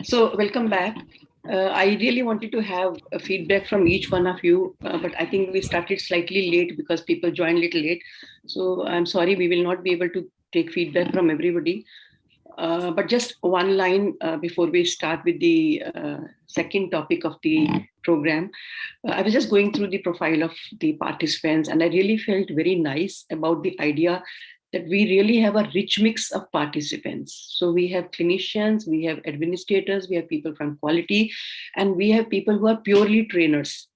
So welcome back. I really wanted to have a feedback from each one of you, but I think we started slightly late because people joined a little late. So I'm sorry, we will not be able to take feedback from everybody. But just one line before we start with the second topic of the program. I was just going through the profile of the participants, and I really felt very nice about the idea that we really have a rich mix of participants. So we have clinicians, we have administrators, we have people from quality, and we have people who are purely trainers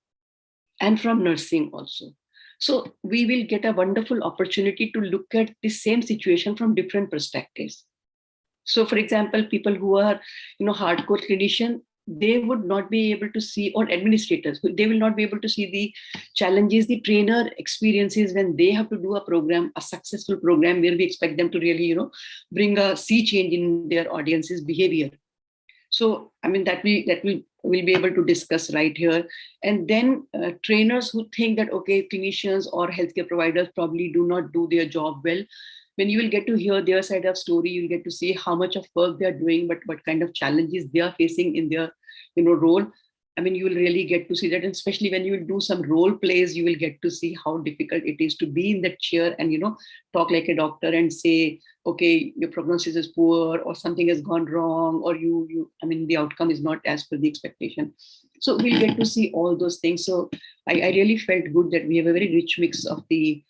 and from nursing also. So we will get a wonderful opportunity to look at the same situation from different perspectives. So for example, people who are hardcore clinician, they would not be able to see, or administrators, they will not be able to see the challenges the trainer experiences when they have to do a program, a successful program where we expect them to really bring a sea change in their audience's behavior. So I mean that we'll be able to discuss right here. And then trainers who think that okay, clinicians or healthcare providers probably do not do their job well, when you will get to hear their side of story, you'll get to see how much of work they're doing, but what kind of challenges they are facing in their role. I mean, you will really get to see that, and especially when you will do some role plays, you will get to see how difficult it is to be in that chair and talk like a doctor and say, okay, your prognosis is poor, or something has gone wrong, or you I mean, the outcome is not as per the expectation. So we'll get to see all those things. So I really felt good that we have a very rich mix of the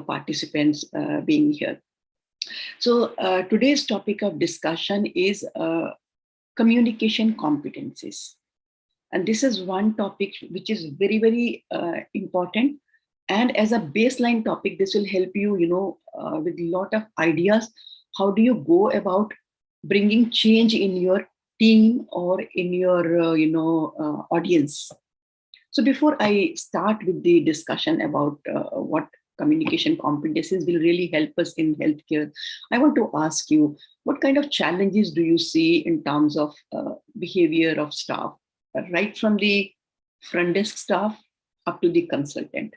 participants being here. So today's topic of discussion is communication competencies. And this is one topic which is very, very important. And as a baseline topic, this will help you, with a lot of ideas. How do you go about bringing change in your team or in your, audience? So before I start with the discussion about what communication competencies will really help us in healthcare, I want to ask you, what kind of challenges do you see in terms of behavior of staff, right from the front desk staff up to the consultant,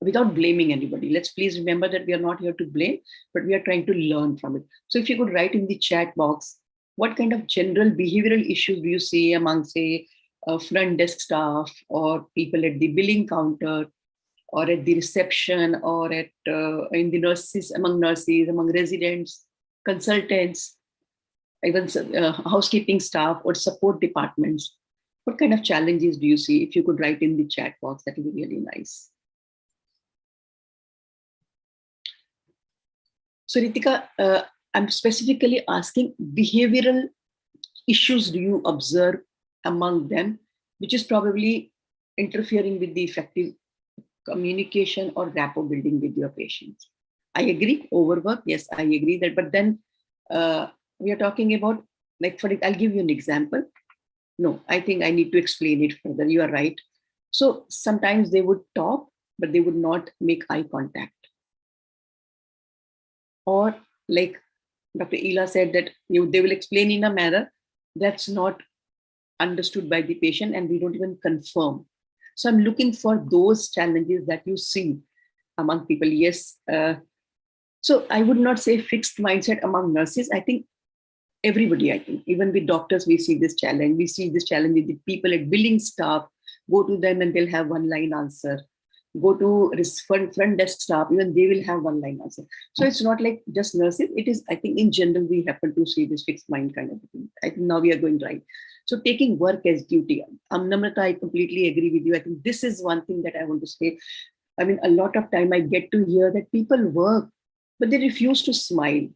without blaming anybody? Let's please remember that we are not here to blame, but we are trying to learn from it. So if you could write in the chat box, what kind of general behavioral issues do you see among, say, front desk staff or people at the billing counter or at the reception or at in the nurses, among residents, consultants, even housekeeping staff or support departments? What kind of challenges do you see? If you could write in the chat box, that would be really nice. So Ritika, I'm specifically asking behavioral issues do you observe among them, which is probably interfering with the effective communication or rapport building with your patients? I agree, overwork, yes, I agree that, but then we are talking about, like, I'll give you an example. No, I think I need to explain it further. You are right. So sometimes they would talk, but they would not make eye contact. Or like Dr. Ela said that they will explain in a manner that's not understood by the patient and we don't even confirm. So I'm looking for those challenges that you see among people. Yes. So I would not say fixed mindset among nurses. I think everybody, I think, even with doctors, we see this challenge. We see this challenge with the people at billing staff. Go to them and they'll have one line answer. Go to front desk staff, even they will have one line answer. So it's not like just nurses. It is, I think, in general, we happen to see this fixed mind kind of thing. I think now we are going right. So taking work as duty. Namrata, I completely agree with you. I think this is one thing that I want to say. I mean, a lot of time I get to hear that people work, but they refuse to smile,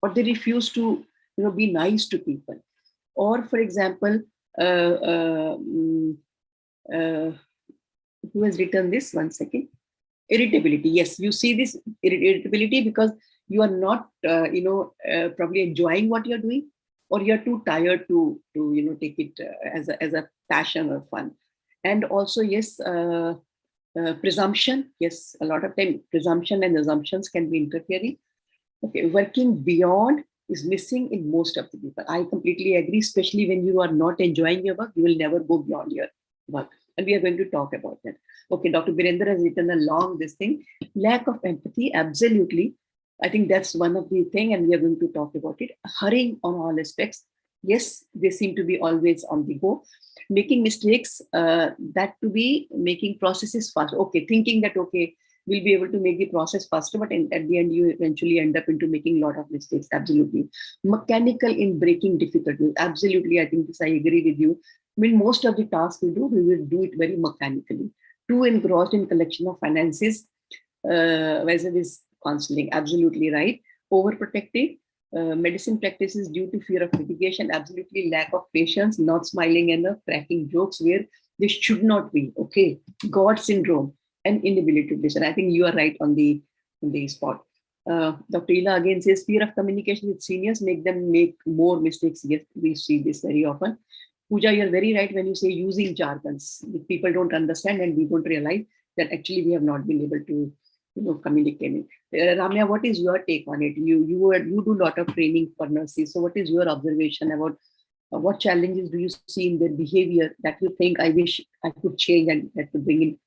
or they refuse to, be nice to people. Or, for example, who has written this? One second. Irritability. Yes, you see this irritability because you are not, probably enjoying what you're doing, or you're too tired to take it as a passion or fun. And also, yes, presumption. Yes, a lot of time presumption and assumptions can be interfering. Okay, working beyond is missing in most of the people. I completely agree, especially when you are not enjoying your work, you will never go beyond your work. And we are going to talk about that. Okay, Dr. Virender has written along this thing. Lack of empathy, absolutely. I think that's one of the thing, and we are going to talk about it. Hurrying on all aspects. Yes, they seem to be always on the go, making mistakes, that to be making processes fast. Okay, thinking that, okay, we'll be able to make the process faster, but at the end, you eventually end up into making a lot of mistakes. Absolutely. Mechanical in breaking difficulties. Absolutely. I think this, I agree with you. I mean, most of the tasks we do, we will do it very mechanically. Too engrossed in collection of finances, whether this counseling. Absolutely right. Overprotective. Medicine practices due to fear of litigation, absolutely lack of patience, not smiling enough, cracking jokes where they should not be. Okay, God syndrome and inability to listen. I think you are right on the spot. Dr. Ila again says fear of communication with seniors make them make more mistakes. Yes, we see this very often. Pooja, you're very right when you say using jargons. People don't understand and we don't realize that actually we have not been able to, communicate. Ramya, what is your take on it? You do a lot of training for nurses. So what is your observation about what challenges do you see in their behavior that you think I wish I could change and that could bring in,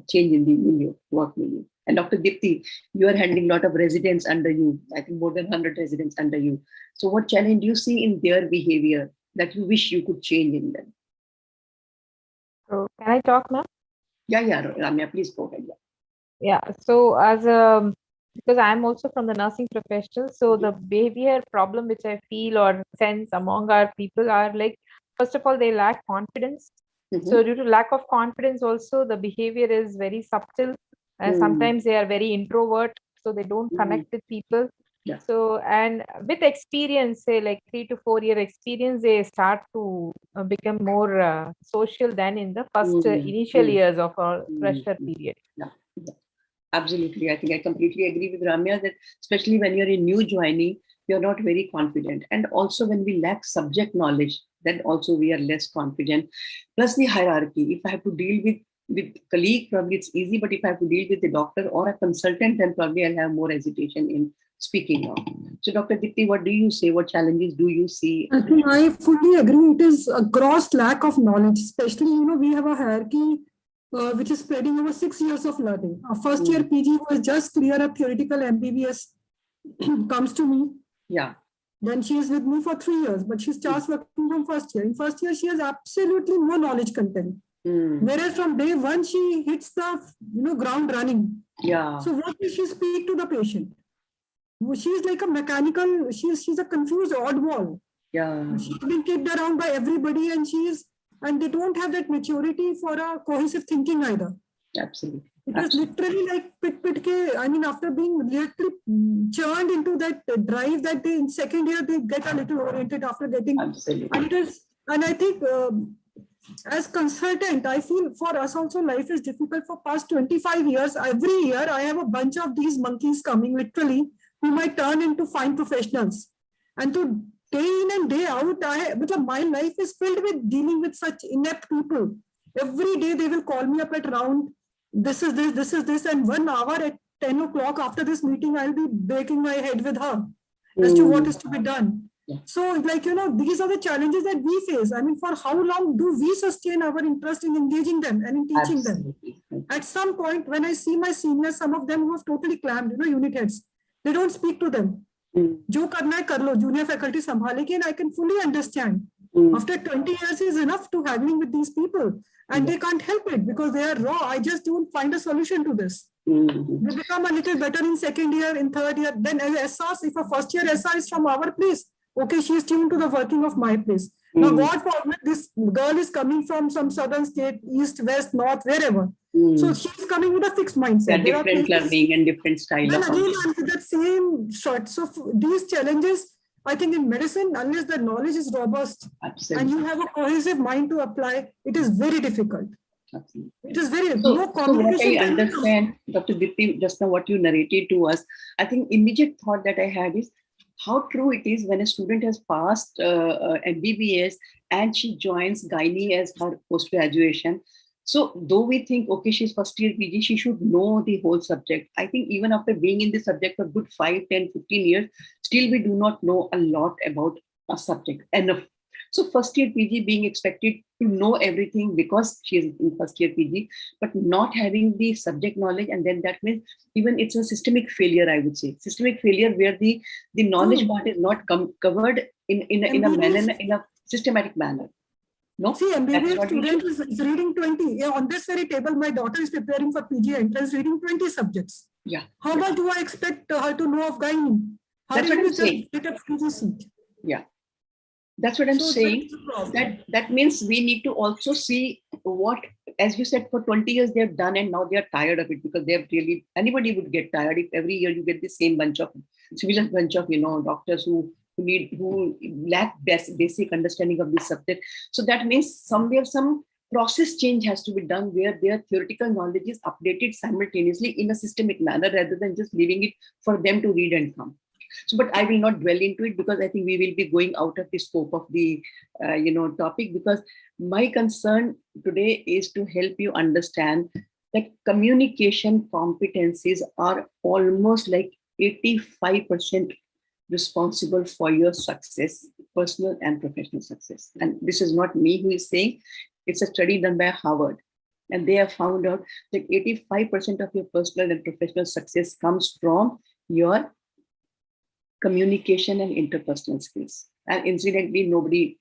change in the milieu, work milieu? And Dr. Dipti, you are handling a lot of residents under you. I think more than 100 residents under you. So what challenge do you see in their behavior that you wish you could change in them? So can I talk now? Yeah, Ramya, please go ahead. Yeah. So because I'm also from the nursing profession, so the behavior problem which I feel or sense among our people are like, first of all, they lack confidence. So due to lack of confidence, also the behavior is very subtle. Sometimes they are very introvert, so they don't connect with people. Yeah. So, and with experience, say like 3 to 4 year experience, they start to become more social than in the first initial years of our fresher period. Yeah. Absolutely. I think I completely agree with Ramya that especially when you're a new joinee, you're not very confident. And also when we lack subject knowledge, then also we are less confident. Plus the hierarchy. If I have to deal with colleague, probably it's easy. But if I have to deal with the doctor or a consultant, then probably I'll have more hesitation in speaking out. So Dr. Dipti, what do you say? What challenges do you see? I think I fully agree. It is a gross lack of knowledge, especially, we have a hierarchy which is spreading over 6 years of learning. A first year PG who has just cleared a theoretical MBBS comes to me. Yeah. Then she is with me for 3 years, but she starts working from first year. In first year, she has absolutely no knowledge content. Whereas from day one, she hits the ground running. Yeah. So what will she speak to the patient? She's like a mechanical, she's a confused oddball. Yeah. She's been kicked around by everybody and they don't have that maturity for a cohesive thinking either. Absolutely. It is literally like after being literally churned into that drive that they in second year they get a little oriented after getting. Absolutely. And I think as consultant, I feel for us also life is difficult. For past 25 years, every year I have a bunch of these monkeys coming literally who might turn into fine professionals. And to day in and day out, my life is filled with dealing with such inept people. Every day they will call me up at around, this is this, and 1 hour at 10 o'clock after this meeting, I'll be breaking my head with her as to what is to be done. Yeah. So, these are the challenges that we face. For how long do we sustain our interest in engaging them and in teaching them? At some point, when I see my seniors, some of them who have totally clammed, unit heads, they don't speak to them. Jo karna hai kar lo, junior faculty sambhalegi, and I can fully understand. After 20 years is enough to handling with these people. And they can't help it because they are raw. I just don't find a solution to this. They become a little better in second year, in third year. Then as SRs, if a first year SR is from our place, okay, she is tuned to the working of my place. Now, God forbid, this girl is coming from some southern state, east, west, north, wherever. So she's coming with a fixed mindset. Yeah, different learning and different style. Then again, I'm that same shot. So these challenges, I think in medicine, unless the knowledge is robust and you have a cohesive mind to apply, it is very difficult. Absolutely. It is very so communication. So what I understand, Dr. Dipti, just now what you narrated to us, I think immediate thought that I had is how true it is when a student has passed MBBS and she joins gynae as her post-graduation. So though we think, okay, she's first year PG, she should know the whole subject. I think even after being in the subject for good 5, 10, 15 years, still we do not know a lot about a subject enough. So first year PG being expected to know everything because she is in first year PG, but not having the subject knowledge, and then that means even it's a systemic failure, I would say. Systemic failure where the knowledge part is not covered in a manner, in a systematic manner. No, see, MBBS student is reading 20. Yeah, on this very table, my daughter is preparing for PG entrance, reading 20 subjects. Yeah. How much do I expect her to know of gynae? That's what I'm saying. Get a PG seat? Yeah. That's what I'm saying. That means we need to also see what, as you said, for 20 years they have done, and now they are tired of it, because they have really, anybody would get tired if every year you get the same bunch of doctors who lack basic understanding of this subject. So that means somewhere some process change has to be done where their theoretical knowledge is updated simultaneously in a systemic manner, rather than just leaving it for them to read and come. So, but I will not dwell into it, because I think we will be going out of the scope of the topic, because my concern today is to help you understand that communication competencies are almost like 85% responsible for your success, personal and professional success. And this is not me who is saying, it's a study done by Harvard. And they have found out that 85% of your personal and professional success comes from your communication and interpersonal skills. And incidentally, nobody,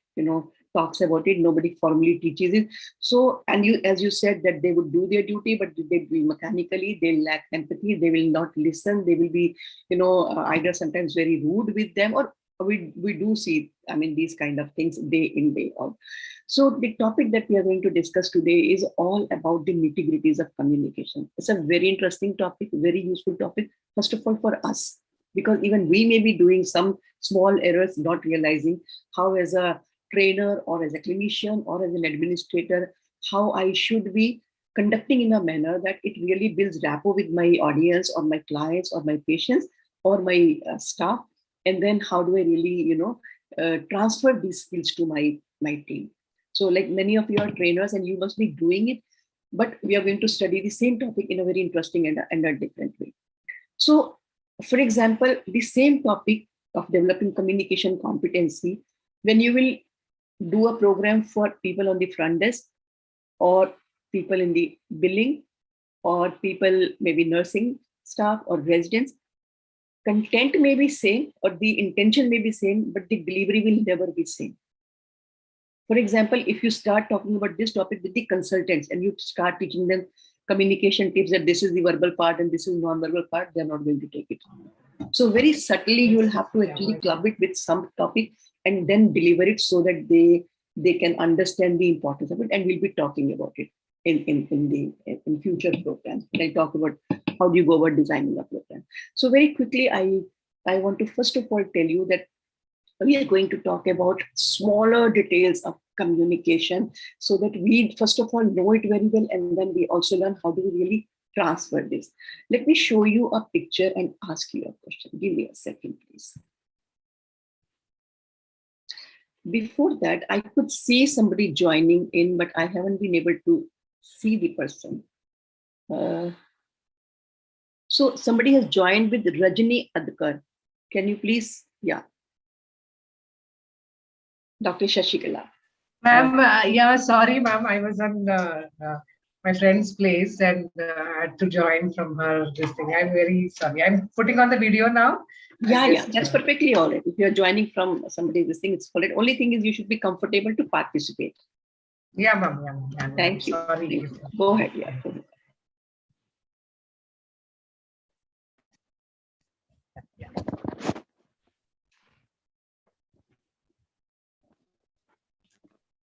talks about it. Nobody formally teaches it. So, and you, as you said, that they would do their duty, but they do mechanically. They lack empathy. They will not listen. They will be, either sometimes very rude with them, or we do see, these kind of things day in, day out. So the topic that we are going to discuss today is all about the nitty-gritties of communication. It's a very interesting topic, very useful topic, first of all for us, because even we may be doing some small errors, not realizing how, as a trainer or as a clinician or as an administrator, how I should be conducting in a manner that it really builds rapport with my audience or my clients or my patients or my staff. And then how do I really, transfer these skills to my team. So like many of you are trainers and you must be doing it, but we are going to study the same topic in a very interesting and a different way. So, for example, the same topic of developing communication competency, when you will do a program for people on the front desk or people in the billing or people, maybe nursing staff or residents, content may be same or the intention may be same, but the delivery will never be same. For example, if you start talking about this topic with the consultants and you start teaching them communication tips, that this is the verbal part and this is non-verbal part, they're not going to take it. So very subtly, you will have to actually club it with some topic and then deliver it so that they can understand the importance of it, and we'll be talking about it in future programs. When I talk about how do you go about designing a program. So very quickly, I want to first of all tell you that we are going to talk about smaller details of communication so that we first of all know it very well, and then we also learn how do we really transfer this. Let me show you a picture and ask you a question. Give me a second, please. Before that, I could see somebody joining in, but I haven't been able to see the person. So somebody has joined with Rajni Adkar. Can you please, yeah. Dr. Shashikala. Ma'am, sorry, ma'am. I was on my friend's place and had to join from her this thing. I'm very sorry. I'm putting on the video now. Yeah, that's perfectly all right. If you're joining from somebody, this thing, it's all right. Only thing is you should be comfortable to participate. Yeah, ma'am. Yeah, Thank you. Sorry. Thank you. Go ahead. Yeah.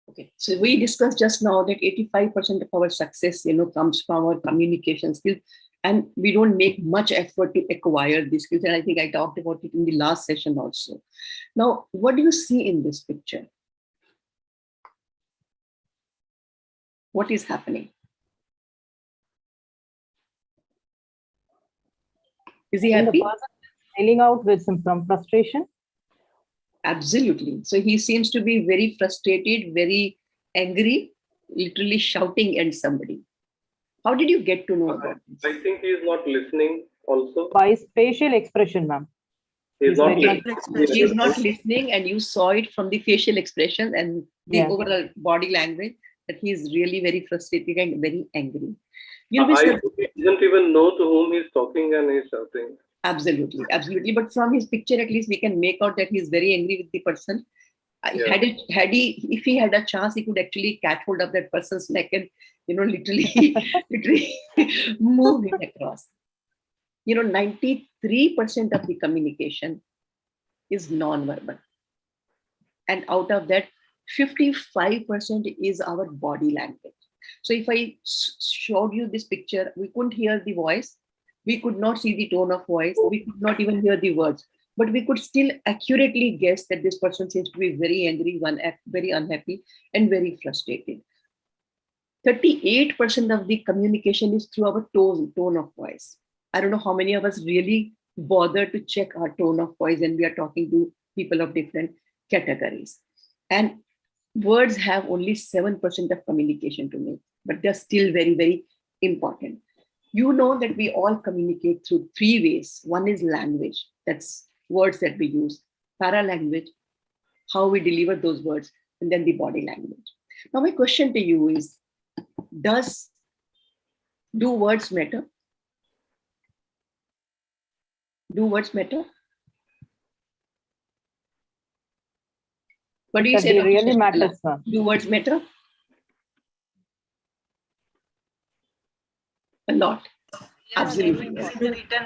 Okay, so we discussed just now that 85% of our success, comes from our communication skills, and we don't make much effort to acquire these skills. And I think I talked about it in the last session also. Now, what do you see in this picture? What is happening? Is he happy? The person feeling out with some frustration. Absolutely. So he seems to be very frustrated, very angry, literally shouting at somebody. How did you get to know about this? I think he is not listening also. By his facial expression, ma'am. He's not listening. He is not listening, and you saw it from the facial expressions and the overall body language that he is really very frustrated and very angry. He doesn't even know to whom he's talking and he's shouting. Absolutely, absolutely. But from his picture, at least we can make out that he's very angry with the person. If he had a chance, he could actually catch hold of that person's neck and, literally move him across. 93% of the communication is non-verbal. And out of that, 55% is our body language. So if I showed you this picture, we couldn't hear the voice. We could not see the tone of voice. We could not even hear the words. But we could still accurately guess that this person seems to be very angry, very unhappy, and very frustrated. 38% of the communication is through our tone of voice. I don't know how many of us really bother to check our tone of voice when we are talking to people of different categories. And words have only 7% of communication to make, but they're still very, very important. You know that we all communicate through 3 ways. One is language, that's words that we use, paralanguage, how we deliver those words, and then the body language. Now, my question to you is, do words matter? Do words matter? What do you say? It really matters, sir. Do words matter? A lot. Absolutely.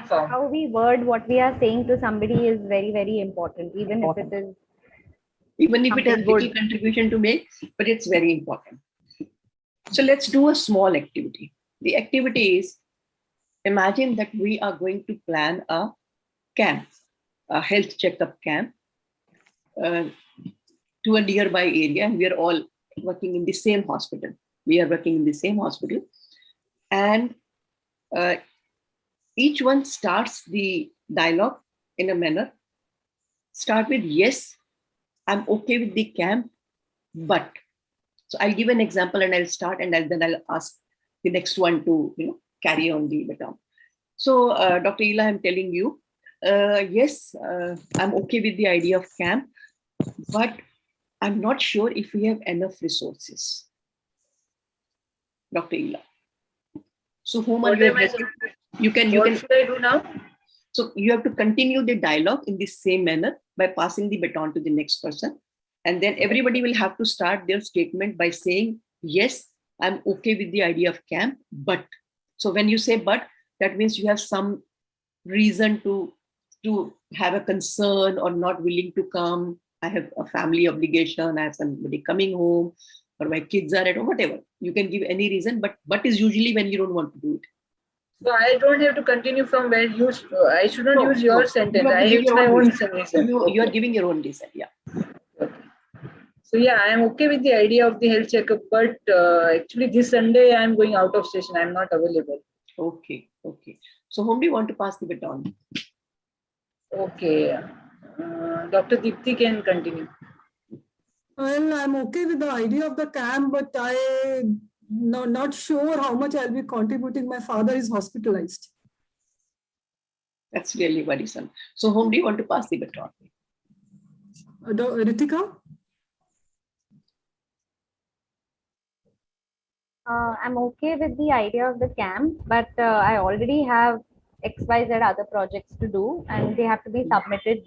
How we word what we are saying to somebody is very, very important, even if it has little contribution to make, but it's very important. So let's do a small activity. The activity is, imagine that we are going to plan a camp, a health checkup camp to a nearby area, and we are all working in the same hospital. And each one starts the dialogue in a manner. Start with, yes, I'm okay with the camp, but. So I'll give an example and I'll start, and then I'll ask the next one to carry on the baton. So Dr. Ela, I'm telling you, yes, I'm okay with the idea of camp, but I'm not sure if we have enough resources. Dr. Ela. So whom are you addressing? What should I do now? So you have to continue the dialogue in the same manner by passing the baton to the next person. And then everybody will have to start their statement by saying, yes, I'm okay with the idea of camp, but. So when you say but, that means you have some reason to have a concern or not willing to come. I have a family obligation, I have somebody coming home, or my kids are at home, whatever. You can give any reason, but is usually when you don't want to do it. So I don't have to continue from where you, I should not use your sentence. I use my own reason. You are giving your own reason, yeah. So yeah, I am okay with the idea of the health checkup, but actually this Sunday I am going out of station. I am not available. Okay. So whom do you want to pass the baton? Okay. Dr. Deepti can continue. Well, I'm okay with the idea of the camp, but I'm not sure how much I'll be contributing. My father is hospitalized. That's really worrisome. So whom do you want to pass the baton? Ritika? I'm okay with the idea of the camp, but I already have XYZ other projects to do, and they have to be submitted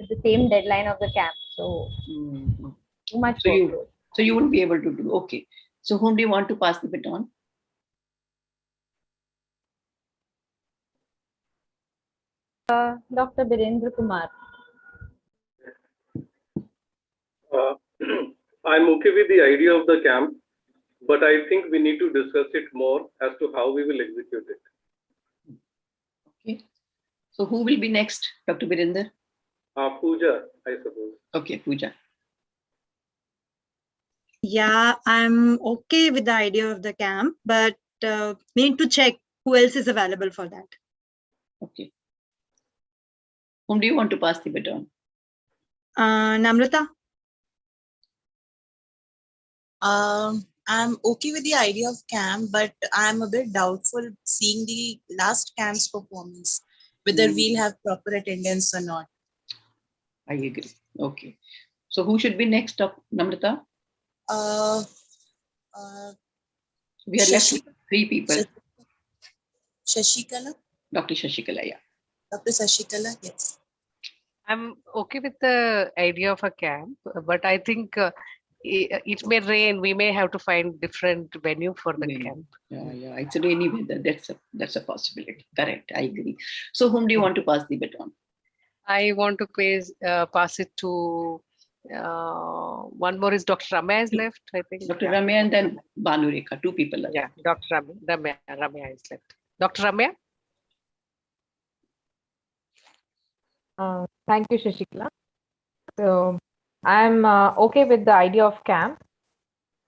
at the same deadline of the camp. So too much. So you wouldn't be able to do. Okay. So whom do you want to pass the baton? Dr. Birendra Kumar. I'm okay with the idea of the camp, but I think we need to discuss it more as to how we will execute it. Okay. So who will be next, Dr. Birendra? Pooja, I suppose. Okay, Pooja. Yeah, I'm okay with the idea of the camp, but we need to check who else is available for that. Okay. Whom do you want to pass the baton? Namrata? I'm okay with the idea of camp, but I'm a bit doubtful seeing the last camp's performance, whether we'll have proper attendance or not. I agree. Okay. So who should be next, Namrata? We are left with 3 people. Shashikala. Dr. Shashikala, yeah. Dr. Shashikala, yes. I'm okay with the idea of a camp, but I think it may rain. We may have to find different venue for the camp. Yeah, it's rainy weather. That's a possibility. Correct. I agree. So whom do you want to pass the baton? I want to pass it to one more is Dr. Ramya is left, I think. Dr. Ramya and then Banu Rekha, 2 people left. Yeah, Dr. Ramya is left. Dr. Ramya? Thank you, Shashikala. So I'm okay with the idea of camp,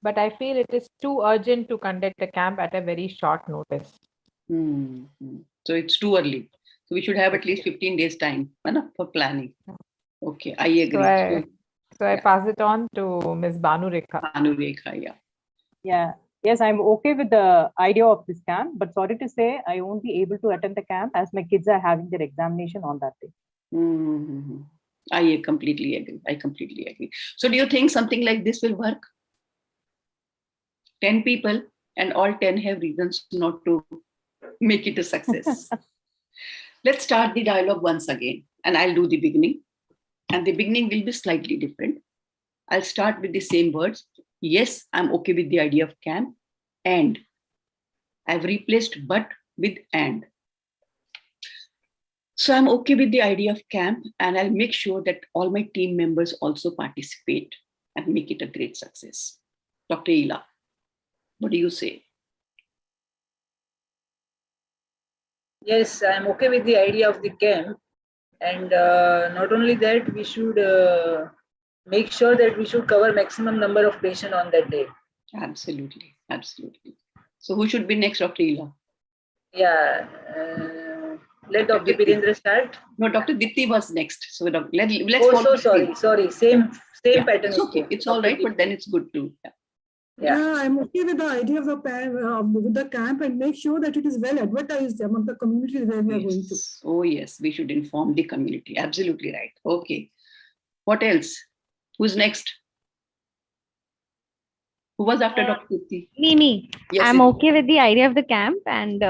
but I feel it is too urgent to conduct a camp at a very short notice. So it's too early. So we should have at least 15 days time for planning. Okay, I agree. So I pass it on to Ms. Banu Rekha. Banu Rekha, yeah. Yeah. Yes, I'm okay with the idea of this camp, but sorry to say, I won't be able to attend the camp as my kids are having their examination on that day. I completely agree. So do you think something like this will work? 10 people and all 10 have reasons not to make it a success. Let's start the dialogue once again, and I'll do the beginning. And the beginning will be slightly different. I'll start with the same words. Yes, I'm okay with the idea of camp, and I've replaced but with and. So I'm okay with the idea of camp, and I'll make sure that all my team members also participate and make it a great success. Dr. Ela, what do you say? Yes, I'm okay with the idea of the camp. And not only that, we should make sure that we should cover maximum number of patients on that day. Absolutely. So who should be next, Dr. Ela? Yeah, let Dr. Birendra start. No, Dr. Dipti was next. So let's follow. Sorry. Same pattern. It's okay. It's all right, but then it's good too. Yeah, I'm okay with the idea of the camp and make sure that it is well advertised among the community where we are going to. Oh yes, we should inform the community. Absolutely right. Okay. What else? Who's next? Who was after Dr. Dipti? Me. Yes, I'm okay with the idea of the camp, and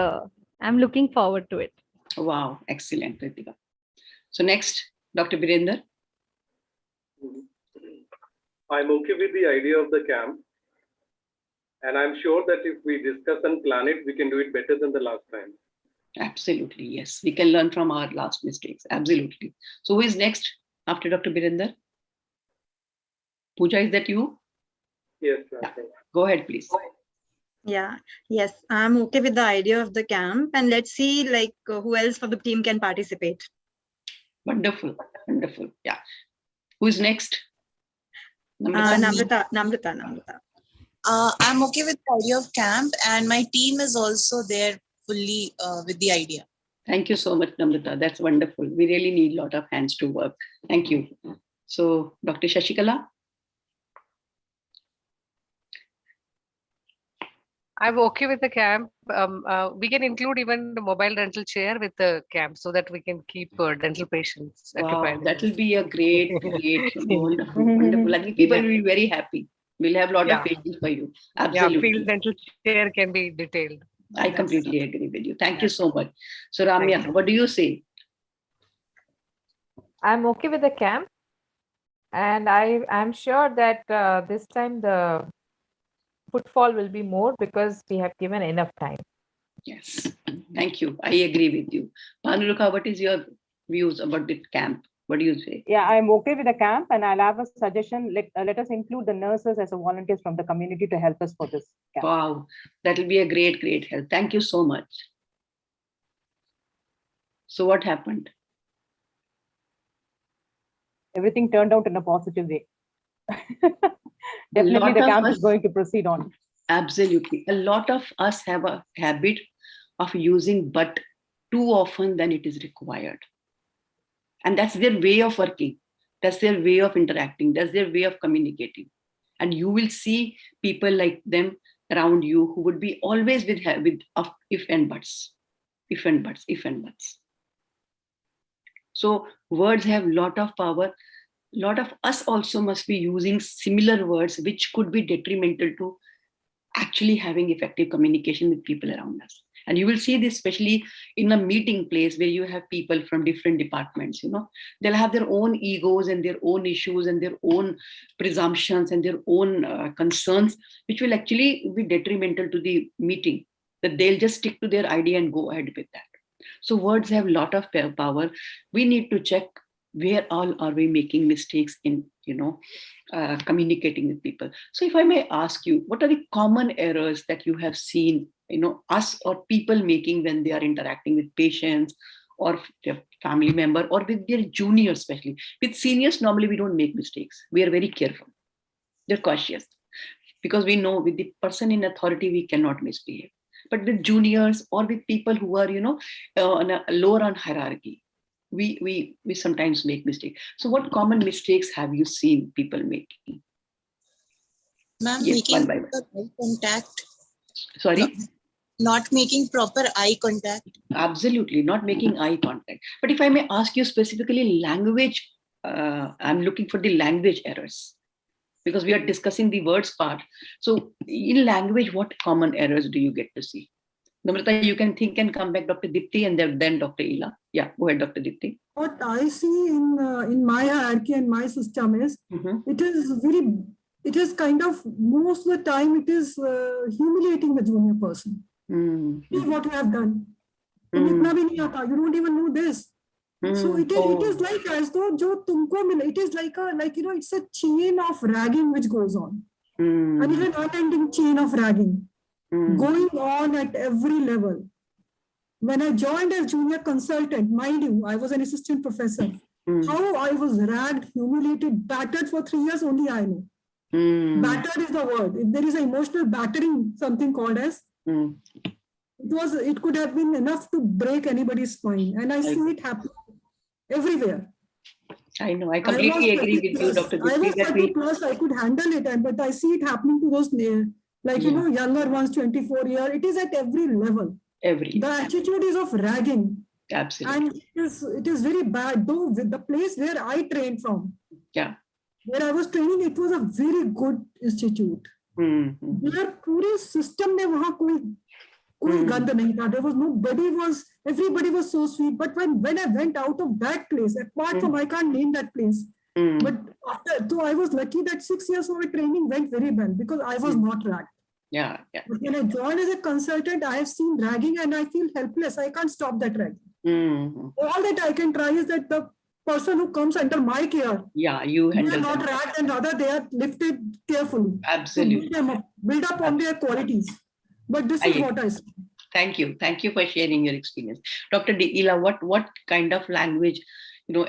I'm looking forward to it. Wow, excellent, Ritika. So next, Dr. Birendra. I'm okay with the idea of the camp. And I'm sure that if we discuss and plan it, we can do it better than the last time. Absolutely, yes. We can learn from our last mistakes. Absolutely. So who is next after Dr. Birendra? Pooja, is that you? Yes. Yeah. Go ahead, please. Yeah. Yes, I'm okay with the idea of the camp, and let's see who else for the team can participate. Wonderful. Yeah. Who is next? Namrata. I'm okay with the idea of camp, and my team is also there fully with the idea. Thank you so much, Namrata. That's wonderful. We really need a lot of hands to work. Thank you. So, Dr. Shashikala? I'm okay with the camp. We can include even the mobile dental chair with the camp so that we can keep dental patients occupied. Wow, that will be a great, wonderful. I think people will be very happy. We'll have a lot of patients for you. Absolutely. Yeah, field dental chair can be detailed. I completely agree with you. Thank you so much. So Ramya, what do you say? I'm okay with the camp, and I'm sure that this time the footfall will be more because we have given enough time. Yes, thank you. I agree with you. Bhanurekha, what is your views about the camp? What do you say? Yeah, I'm okay with the camp, and I'll have a suggestion. Let us include the nurses as volunteers from the community to help us for this camp. Wow, that will be a great help. Thank you so much. So what happened? Everything turned out in a positive way. Definitely the camp is going to proceed on. Absolutely. A lot of us have a habit of using but too often than it is required. And that's their way of working. That's their way of interacting. That's their way of communicating. And you will see people like them around you who would be always with if and buts. If and buts. So words have a lot of power. a lot of us also must be using similar words, which could be detrimental to actually having effective communication with people around us. And you will see this especially in a meeting place where you have people from different departments, they'll have their own egos and their own issues and their own presumptions and their own concerns, which will actually be detrimental to the meeting, that they'll just stick to their idea and go ahead with that. So words have a lot of power. We need to check where all are we making mistakes in, communicating with people. So if I may ask you, what are the common errors that you have seen, us or people making when they are interacting with patients or their family member or with their juniors, especially? With seniors, normally we don't make mistakes. We are very careful. They're cautious because we know with the person in authority, we cannot misbehave. But with juniors or with people who are, lower on hierarchy, we sometimes make mistakes. So what common mistakes have you seen people making? Ma'am, Yes, making proper eye contact. Sorry? Not making proper eye contact. Absolutely, not making eye contact. But if I may ask you specifically language, I'm looking for the language errors, because we are discussing the words part. So in language, what common errors do you get to see? Namrata, you can think and come back, Dr. Dipti, and then Dr. Ila. Yeah, go ahead, Dr. Dipti. What I see in my hierarchy and my system is, it is kind of, most of the time, it is humiliating the junior person. See what you have done. You don't even know this. So it is like as though it is like it's a chain of ragging which goes on. And it's an unending chain of ragging going on at every level. When I joined as junior consultant, mind you, I was an assistant professor. How I was ragged, humiliated, battered for 3 years, only I know. Battered is the word. If there is an emotional battering, something called as, it could have been enough to break anybody's spine. And I see it happen everywhere. I know. I completely agree with you, Dr. Dipti. I was 30 plus, I could handle it, but I see it happening to those, younger ones, 24 years. It is at every level. The attitude is of ragging. Absolutely. And it is very bad. Though with the place where I trained from, where I was training, it was a very good institute. Their pure system mein wahan koi gand nahi tha. There was everybody was so sweet. But when I went out of that place, apart from, I can't name that place, but so I was lucky that 6 years of my training went very well because I was not ragged. But when I joined as a consultant, I have seen ragging and I feel helpless. I can't stop that ragging. All that I can try is that the person who comes under my care, you handle they are not ragged and rather they are lifted carefully. Absolutely. To build up on their qualities. But this is what I see. Thank you. Thank you for sharing your experience. Dr. Ila, what kind of language,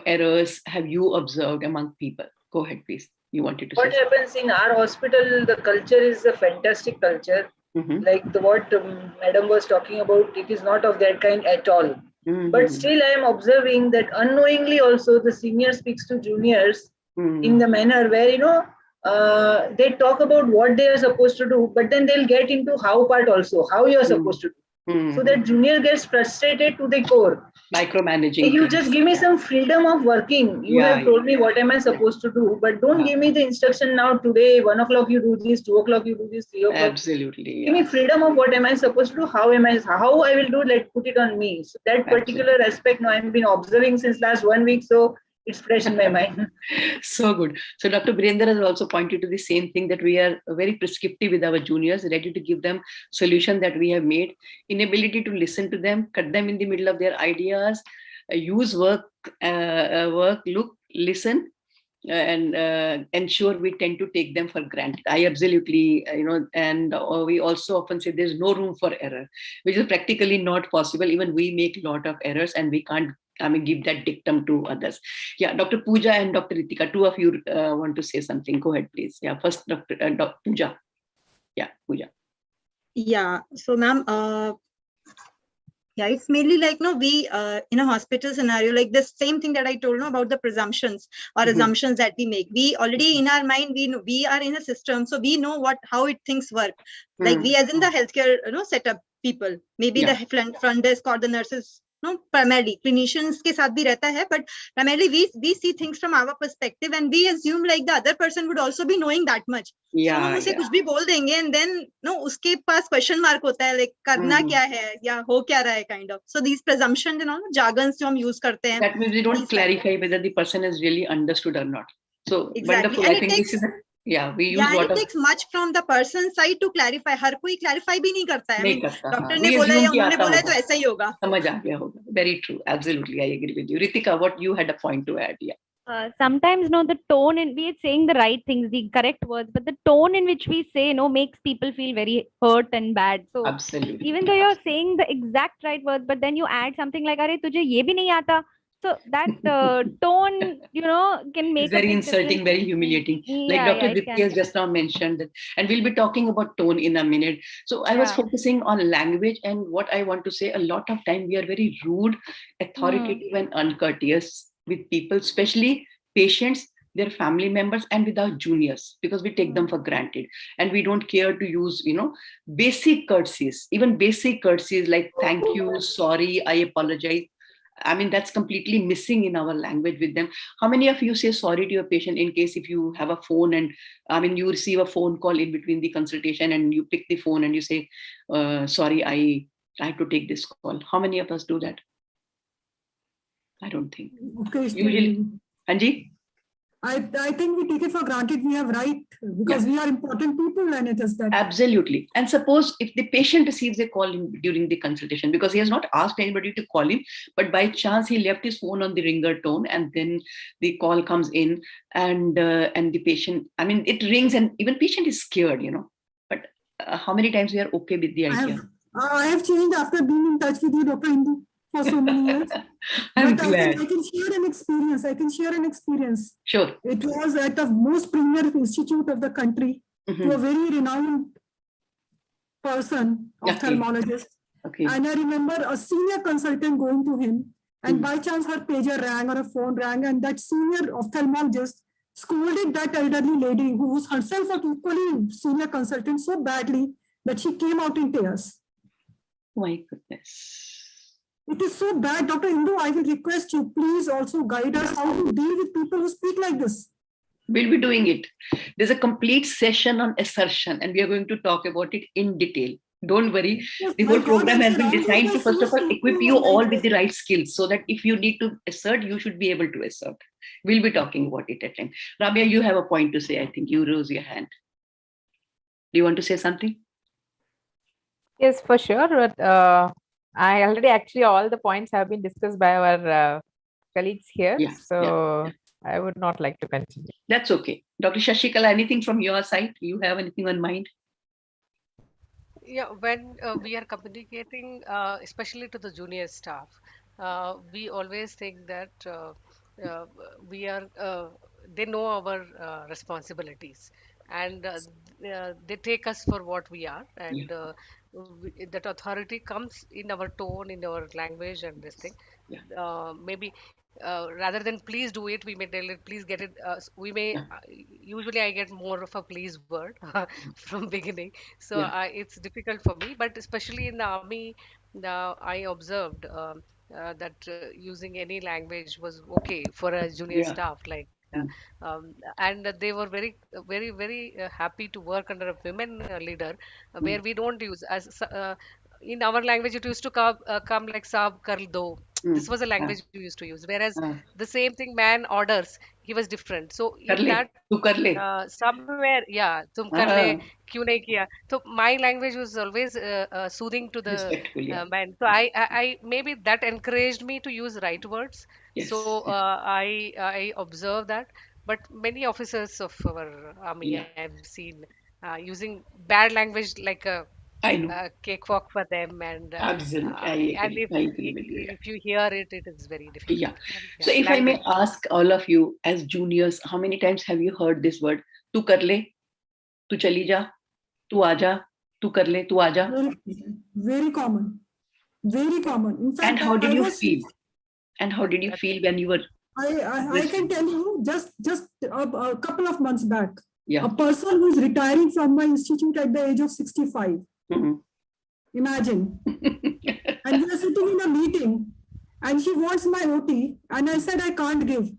errors have you observed among people? Go ahead, please. You wanted to what say happens in our hospital, the culture is a fantastic culture. Like what Madam was talking about, it is not of that kind at all. But still I am observing that unknowingly also the senior speaks to juniors in the manner where, they talk about what they are supposed to do, but then they'll get into how part also, how you are supposed to do. So that junior gets frustrated to the core. Micromanaging. You just give me some freedom of working. You have told me what am I supposed to do, but don't give me the instruction now today, 1 o'clock you do this, 2 o'clock you do this, 3 o'clock. Absolutely. Give me freedom of what am I supposed to do, how I will do, put it on me. So that particular aspect now I've been observing since last 1 week. So it's fresh in my mind. So good. So Dr. Virender has also pointed to the same thing, that we are very prescriptive with our juniors, ready to give them solution that we have made, inability to listen to them, cut them in the middle of their ideas, use work, look, listen, and ensure we tend to take them for granted. I absolutely, and we also often say there's no room for error, which is practically not possible. Even we make a lot of errors and we can't give that dictum to others. Yeah, Dr. Pooja and Dr. Ritika, two of you want to say something. Go ahead, please. Yeah, first, Dr. Pooja. Yeah, Pooja. Yeah, so ma'am, it's mainly like, we in a hospital scenario, like the same thing that I told about the presumptions or assumptions that we make. We already in our mind, we are in a system, so we know how things work. Like we as in the healthcare, setup people, maybe the front desk or the nurses no, primarily clinicians के साथ भी रहता है, but primarily we see things from our perspective and we assume like the other person would also be knowing that much. So हम उसे कुछ भी बोल देंगे and then no, उसके पास question mark होता है, like करना क्या है या हो क्या रहा है, kind of. So these presumptions and all jargons जो हम use करते हैं, that means we don't clarify whether the person has really understood or not. So exactly. wonderful. And I think this is we use yeah, what it takes much from the person's side to clarify. हर कोई clarify भी नहीं करता है. I mean, doctor ने बोला या उन्होंने बोला तो ऐसा ही होगा. समझ आ गया होगा. Very true. Absolutely, I agree with you. Ritika, what you had a point to add? Yeah. Sometimes no, the tone in we saying the right things, the correct words, but the tone in which we say no makes people feel very hurt and bad. So absolutely, even though you're saying the exact right words, but then you add something like "Arey tujhe ye bhi nahi aata," so that tone, you know, can make it's very insulting, difference. very humiliating. Like Dr. Dipti has just now mentioned that, and we'll be talking about tone in a minute. So I was focusing on language, and what I want to say, a lot of time we are very rude, authoritative, and uncourteous with people, especially patients, their family members, and with our juniors, because we take them for granted and we don't care to use, you know, basic courtesies, even basic courtesies like thank you, sorry, I apologize. I mean, that's completely missing in our language with them. How many of you say sorry to your patient in case if you have a phone and I mean, you receive a phone call in between the consultation and you pick the phone and you say, sorry, I tried to take this call. How many of us do that? I don't think. Okay. Usually, Anji? I think we take it for granted we have right because we are important people and it is that. Absolutely. And suppose if the patient receives a call during the consultation, because he has not asked anybody to call him, but by chance he left his phone on the ringer tone and then the call comes in and the patient, I mean, it rings and even patient is scared, you know, but how many times we are okay with the idea? I have changed after being in touch with you, Dr. Indu, for so many years. I'm but glad. I can share an experience. Sure. It was at the most premier institute of the country to a very renowned person, ophthalmologist. Okay. And I remember a senior consultant going to him and by chance her pager rang or her phone rang and that senior ophthalmologist scolded that elderly lady who was herself an equally senior consultant so badly that she came out in tears. My goodness. It is so bad. Dr. Indu, I will request you, please also guide us how to deal with people who speak like this. We'll be doing it. There's a complete session on assertion and we are going to talk about it in detail. Don't worry. Yes, the whole program has been designed to, first of all, equip you all with the right skills so that if you need to assert, you should be able to assert. We'll be talking about it at length. Rabia, you have a point to say. I think you rose your hand. Do you want to say something? Yes, for sure. But I already actually all the points have been discussed by our colleagues here. Yeah, so I would not like to continue. That's okay. Dr. Shashikala, anything from your side? You have anything on mind? Yeah, when we are communicating, especially to the junior staff, we always think that we are, they know our responsibilities and they take us for what we are. And that authority comes in our tone, in our language and this thing. Maybe rather than please do it, we may tell it, please get it. We may, usually I get more of a please word from beginning. So it's difficult for me, but especially in the army, I observed that using any language was okay for a junior staff, like, and they were very happy to work under a women leader, where we don't use as in our language it used to come like saab kar do. This was a language we used to use, whereas the same thing man orders, he was different. So in that somewhere, tum kar le, kyun nahi kiya. So my language was always soothing to the man. So I maybe that encouraged me to use right words. So I observe that, but many officers of our army I've seen using bad language like a cakewalk for them, and absolutely, and if you hear it, it is very difficult. So if I may ask all of you as juniors, how many times have you heard this word? Tu kar le, tu chali ja, tu aaja, tu kar le, tu aaja. Very common. Very common. In fact, and how did you feel? And how did you feel when you were? I can tell you just a couple of months back, a person who is retiring from my institute at the age of 65. Imagine. And we are sitting in a meeting and she wants my OT, and I said I can't give.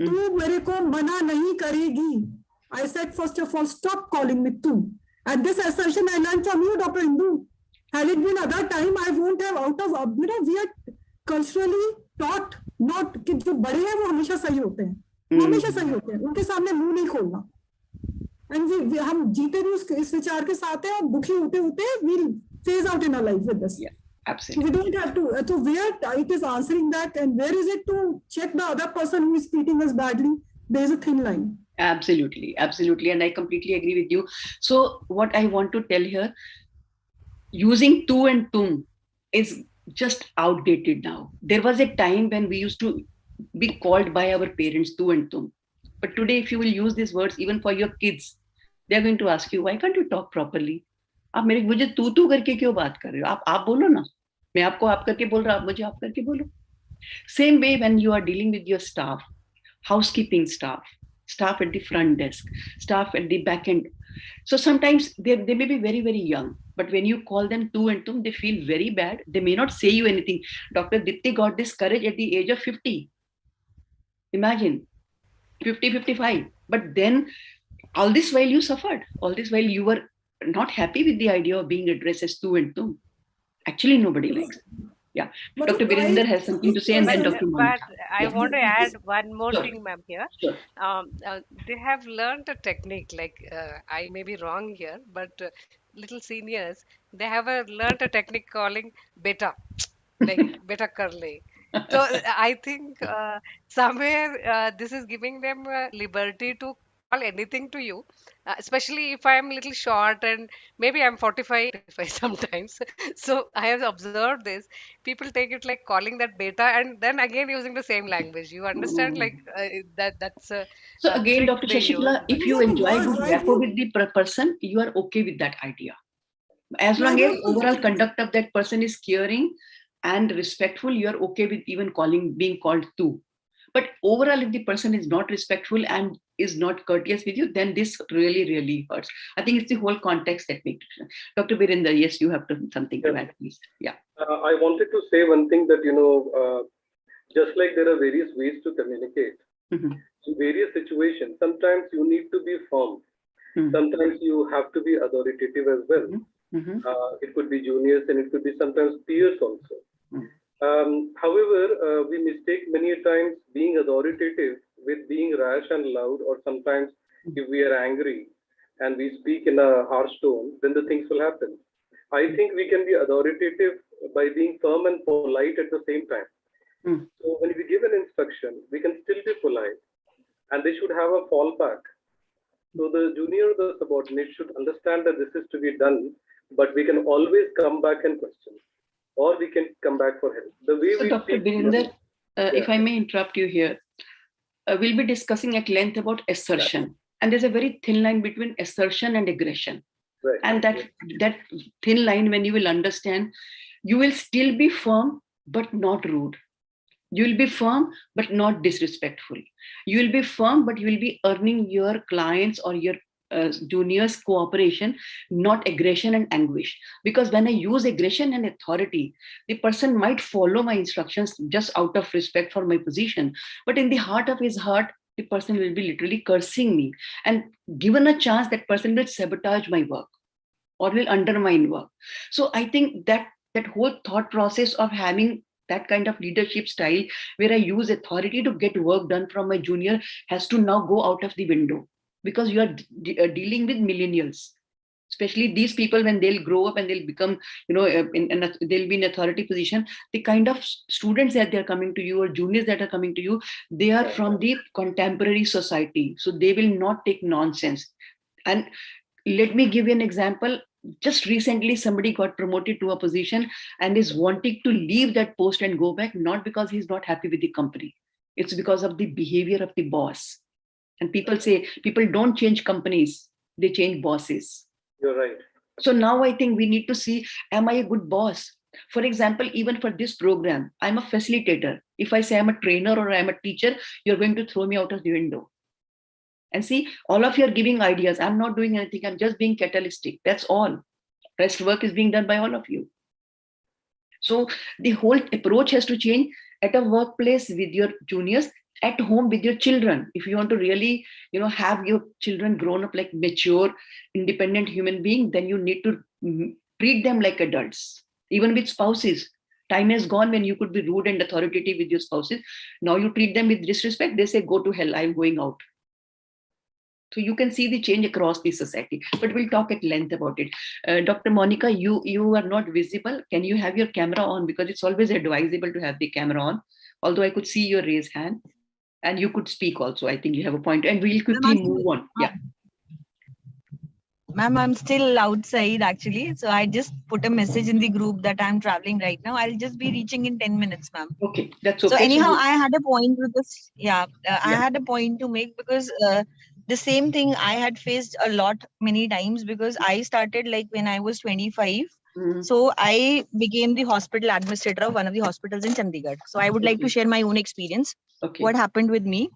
तू मेरे को मना नहीं करेगी. I said, first of all, stop calling me tu. And this assertion I learned from you, Dr. Indu. Had it been other time, I won't have out of, we are culturally taught not कि जो बड़े हैं वो हमेशा सही होते हैं, हमेशा सही होते हैं, उनके सामने मुंह नहीं खोलना. And हम जीते भी इस विचार के साथ हैं और दुखी होते होते we'll phase out in our life with this. Yeah, absolutely. So we don't have to. So where it is answering that, and where is it to check the other person who is treating us badly? There is a thin line. Absolutely, absolutely, and I completely agree with you. So what I want to tell here, using tu and tum is just outdated now. There was a time when we used to be called by our parents tu and tum. But today, if you will use these words even for your kids, they're going to ask you, why can't you talk properly? आप मुझे तू तू करके क्यों बात कर रहे हो? आप बोलो ना. मैं आपको आप करके बोल रहा, आप मुझे आप करके बोलो. Same way when you are dealing with your staff, housekeeping staff at the front desk, staff at the back end. So sometimes they may be very, very young, but when you call them tu and tum, they feel very bad. They may not say you anything. Dr. Dipti got this courage at the age of 50. Imagine, 50, 55. But then all this while you suffered, all this while you were not happy with the idea of being addressed as tu and tum. Actually, nobody likes it. Yeah, but Dr. Virender has something to say, and then Dr. But I want to add one more thing, ma'am, here. Sure. They have learned a technique, like I may be wrong here, but little seniors, they have learned a technique calling beta, like beta kar le. So I think somewhere this is giving them liberty to call anything to you, especially if I'm a little short and maybe I'm 45 sometimes. So I have observed this. People take it like calling that beta and then again using the same language. You understand, like that's a so again, trick Dr. they use. Shashikala, if you enjoy good rapport with the person, you are okay with that idea. As long as overall conduct of that person is caring and respectful, you are okay with even being called tu. But overall, if the person is not respectful and is not courteous with you, then this really, really hurts. I think it's the whole context that makes it. Dr. Virender, yes, you have something to add, please. Yeah. I wanted to say one thing that, just like there are various ways to communicate, in various situations, sometimes you need to be firm. Sometimes you have to be authoritative as well. It could be juniors and it could be sometimes peers also. However, we mistake many times being authoritative with being rash and loud, or sometimes if we are angry and we speak in a harsh tone, then the things will happen. I think we can be authoritative by being firm and polite at the same time. So when we give an instruction, we can still be polite, and they should have a fallback. So the junior, the subordinate should understand that this is to be done, but we can always come back and question, or we can come back for help. The way so Dr. Virender, if I may interrupt you here, we'll be discussing at length about assertion. And there's a very thin line between assertion and aggression. Right. And that thin line, when you will understand, you will still be firm, but not rude. You will be firm, but not disrespectful. You will be firm, but you will be earning your clients or your juniors' cooperation, not aggression and anguish. Because when I use aggression and authority, the person might follow my instructions just out of respect for my position. But in the heart of his heart, the person will be literally cursing me. And given a chance, that person will sabotage my work or will undermine work. So I think that whole thought process of having that kind of leadership style where I use authority to get work done from my junior has to now go out of the window, because you are dealing with millennials, especially these people. When they'll grow up and they'll become, they'll be in authority position, the kind of students that they're coming to you or juniors that are coming to you, they are from the contemporary society. So they will not take nonsense. And let me give you an example. Just recently, somebody got promoted to a position and is wanting to leave that post and go back, not because he's not happy with the company. It's because of the behavior of the boss. And people say, people don't change companies, they change bosses. You're right. So now I think we need to see, am I a good boss? For example, even for this program, I'm a facilitator. If I say I'm a trainer or I'm a teacher, you're going to throw me out of the window. And see, all of you are giving ideas. I'm not doing anything. I'm just being catalytic. That's all. Rest work is being done by all of you. So the whole approach has to change. at a workplace with your juniors, at home with your children. If you want to really, have your children grown up like mature, independent human being, then you need to treat them like adults. Even with spouses, time has gone when you could be rude and authoritative with your spouses. Now you treat them with disrespect. They say, go to hell, I'm going out. So you can see the change across the society, but we'll talk at length about it. Dr. Monica, you are not visible. Can you have your camera on? Because it's always advisable to have the camera on. Although I could see your raised hand, and you could speak also. I think you have a point, and we'll quickly move on. Yeah. Ma'am, I'm still outside actually. So I just put a message in the group that I'm traveling right now. I'll just be reaching in 10 minutes, ma'am. Okay, that's okay. So anyhow, I had a point with this. I had a point to make because the same thing I had faced a lot many times because I started like when I was 25. So I became the hospital administrator of one of the hospitals in Chandigarh. So I would like to share my own experience. What happened with me.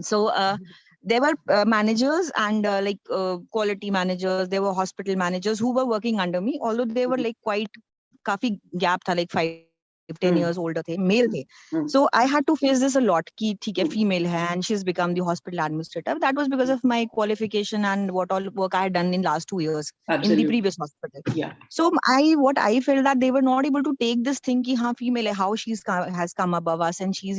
So there were managers and quality managers. There were hospital managers who were working under me, although they were like quite काफी gap था, like 5-10 years older थे, male थे. So I had to face this a lot कि ठीक है, female है and she's become the hospital administrator. That was because of my qualification and what all work I had done in last 2 years in the previous hospital. Yeah. So what I felt that they were not able to take this thing कि हाँ female है, how has come above us and she's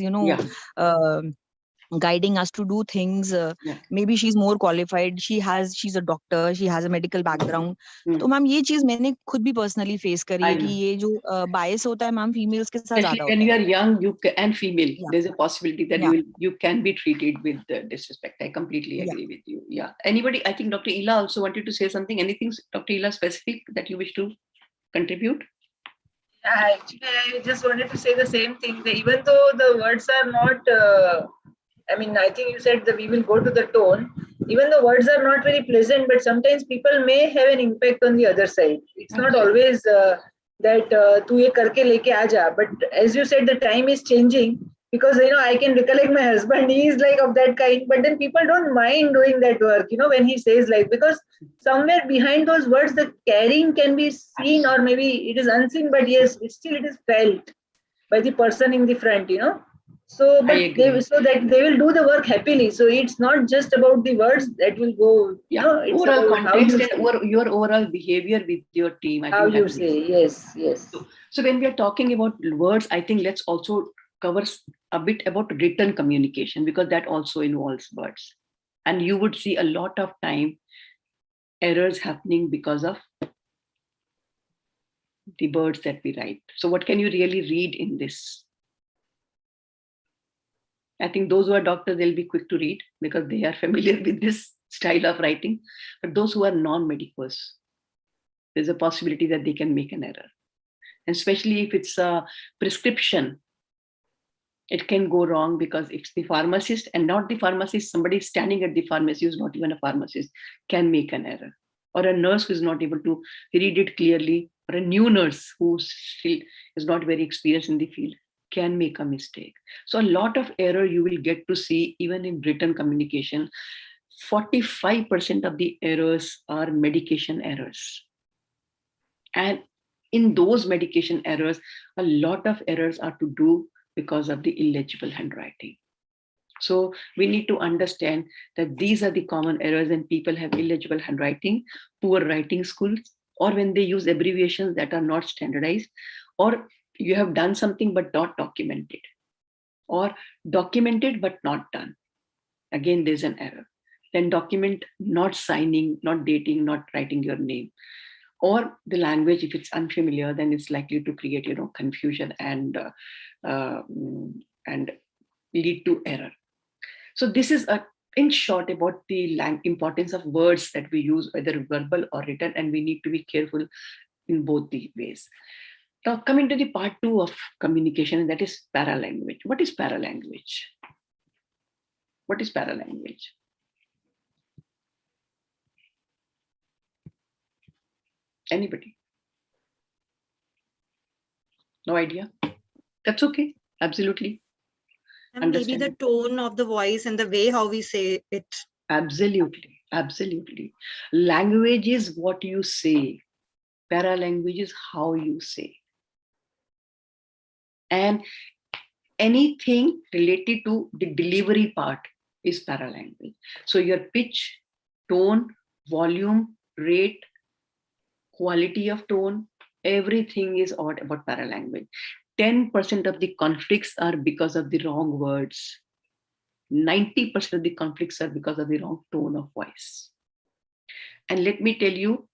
guiding us to do things. Maybe she's more qualified. She's a doctor. She has a medical background. तो ma'am ये चीज मैंने खुद भी personally face करी है कि ये जो bias होता है मैम females के साथ ज्यादा होता है. When you are young, and female, there's a possibility that you can be treated with disrespect. I completely agree with you. Yeah. Anybody? I think Dr. Ila also wanted to say something. Anything, Dr. Ila, specific that you wish to contribute? Actually, I just wanted to say the same thing. That even though the words are not. I think you said that we will go to the tone. Even the words are not very pleasant, but sometimes people may have an impact on the other side. It's not always that tu ye karke leke aaja. But as you said, the time is changing because I can recollect my husband. He is like of that kind, but then people don't mind doing that work. When he says like, because somewhere behind those words, the caring can be seen, or maybe it is unseen, but yes, it is felt by the person in the front. So, but so that they will do the work happily. So it's not just about the words that will go. It's overall about context and your overall behavior with your team. How you say, yes. So when we are talking about words, I think let's also cover a bit about written communication because that also involves words. And you would see a lot of time errors happening because of the words that we write. So what can you really read in this? I think those who are doctors, they'll be quick to read because they are familiar with this style of writing. But those who are non-medicals, there's a possibility that they can make an error. And especially if it's a prescription, it can go wrong because it's the pharmacist and not the pharmacist. Somebody standing at the pharmacy who's not even a pharmacist can make an error. Or a nurse who is not able to read it clearly, or a new nurse who still is not very experienced in the field can make a mistake. So a lot of error you will get to see even in written communication. 45% of the errors are medication errors. And in those medication errors, a lot of errors are to do because of the illegible handwriting. So we need to understand that these are the common errors and people have illegible handwriting, poor writing skills, or when they use abbreviations that are not standardized, or you have done something but not documented, or documented but not done. Again, there's an error. Then document not signing, not dating, not writing your name. Or the language, if it's unfamiliar, then it's likely to create, confusion and lead to error. So this is in short about the importance of words that we use, whether verbal or written, and we need to be careful in both the ways. Now, coming to the part 2 of communication, and that is paralanguage. What is paralanguage? What is paralanguage? Anybody? No idea? That's okay. Absolutely. And maybe the tone of the voice and the way how we say it. Absolutely. Absolutely. Language is what you say. Paralanguage is how you say. And anything related to the delivery part is paralanguage. So your pitch, tone, volume, rate, quality of tone, everything is all about paralanguage. 10% of the conflicts are because of the wrong words. 90% of the conflicts are because of the wrong tone of voice. And let me tell you,